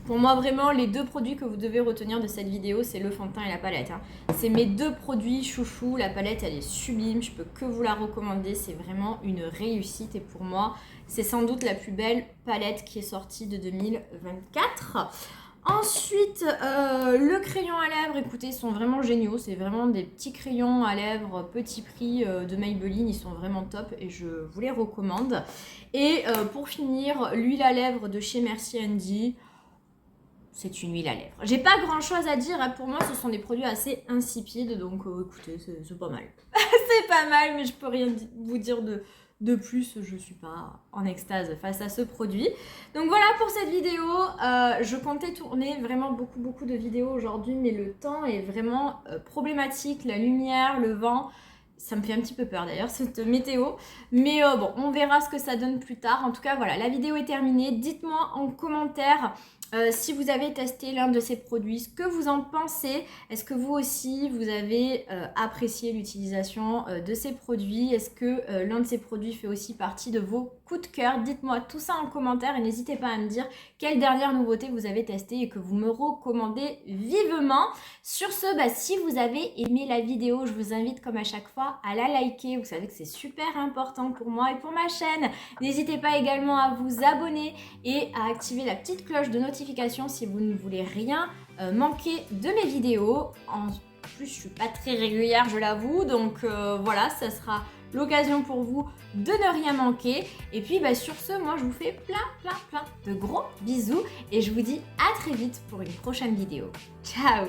Speaker 1: pour moi vraiment les deux produits que vous devez retenir de cette vidéo, c'est le fond de teint et la palette. Hein. C'est mes deux produits chouchous. La palette, elle est sublime. Je peux que vous la recommander. C'est vraiment une réussite. Et pour moi, c'est sans doute la plus belle palette qui est sortie de 2024. Ensuite, le crayon à lèvres, écoutez, ils sont vraiment géniaux. C'est vraiment des petits crayons à lèvres, petit prix de Maybelline. Ils sont vraiment top et je vous les recommande. Et pour finir, l'huile à lèvres de chez Merci Andy. C'est une huile à lèvres. J'ai pas grand chose à dire. Hein. Pour moi, ce sont des produits assez insipides. Donc, écoutez, c'est pas mal. C'est pas mal, mais je peux rien vous dire de plus, je suis pas en extase face à ce produit. Donc voilà pour cette vidéo. Je comptais tourner vraiment beaucoup de vidéos aujourd'hui, mais le temps est vraiment problématique. La lumière, le vent, ça me fait un petit peu peur d'ailleurs cette météo. Mais bon, on verra ce que ça donne plus tard. En tout cas, voilà, la vidéo est terminée. Dites-moi en commentaire si vous avez testé l'un de ces produits, ce que vous en pensez. Est-ce que vous aussi, vous avez apprécié l'utilisation de ces produits? Est-ce que l'un de ces produits fait aussi partie de vos coups de cœur? Dites-moi tout ça en commentaire et n'hésitez pas à me dire quelle dernière nouveauté vous avez testée et que vous me recommandez vivement. Sur ce, si vous avez aimé la vidéo, je vous invite comme à chaque fois à la liker. Vous savez que c'est super important pour moi et pour ma chaîne. N'hésitez pas également à vous abonner et à activer la petite cloche de notification si vous ne voulez rien manquer de mes vidéos. En plus, je suis pas très régulière, je l'avoue, donc voilà, ça sera l'occasion pour vous de ne rien manquer. Et puis sur ce, moi je vous fais plein de gros bisous et je vous dis à très vite pour une prochaine vidéo. Ciao!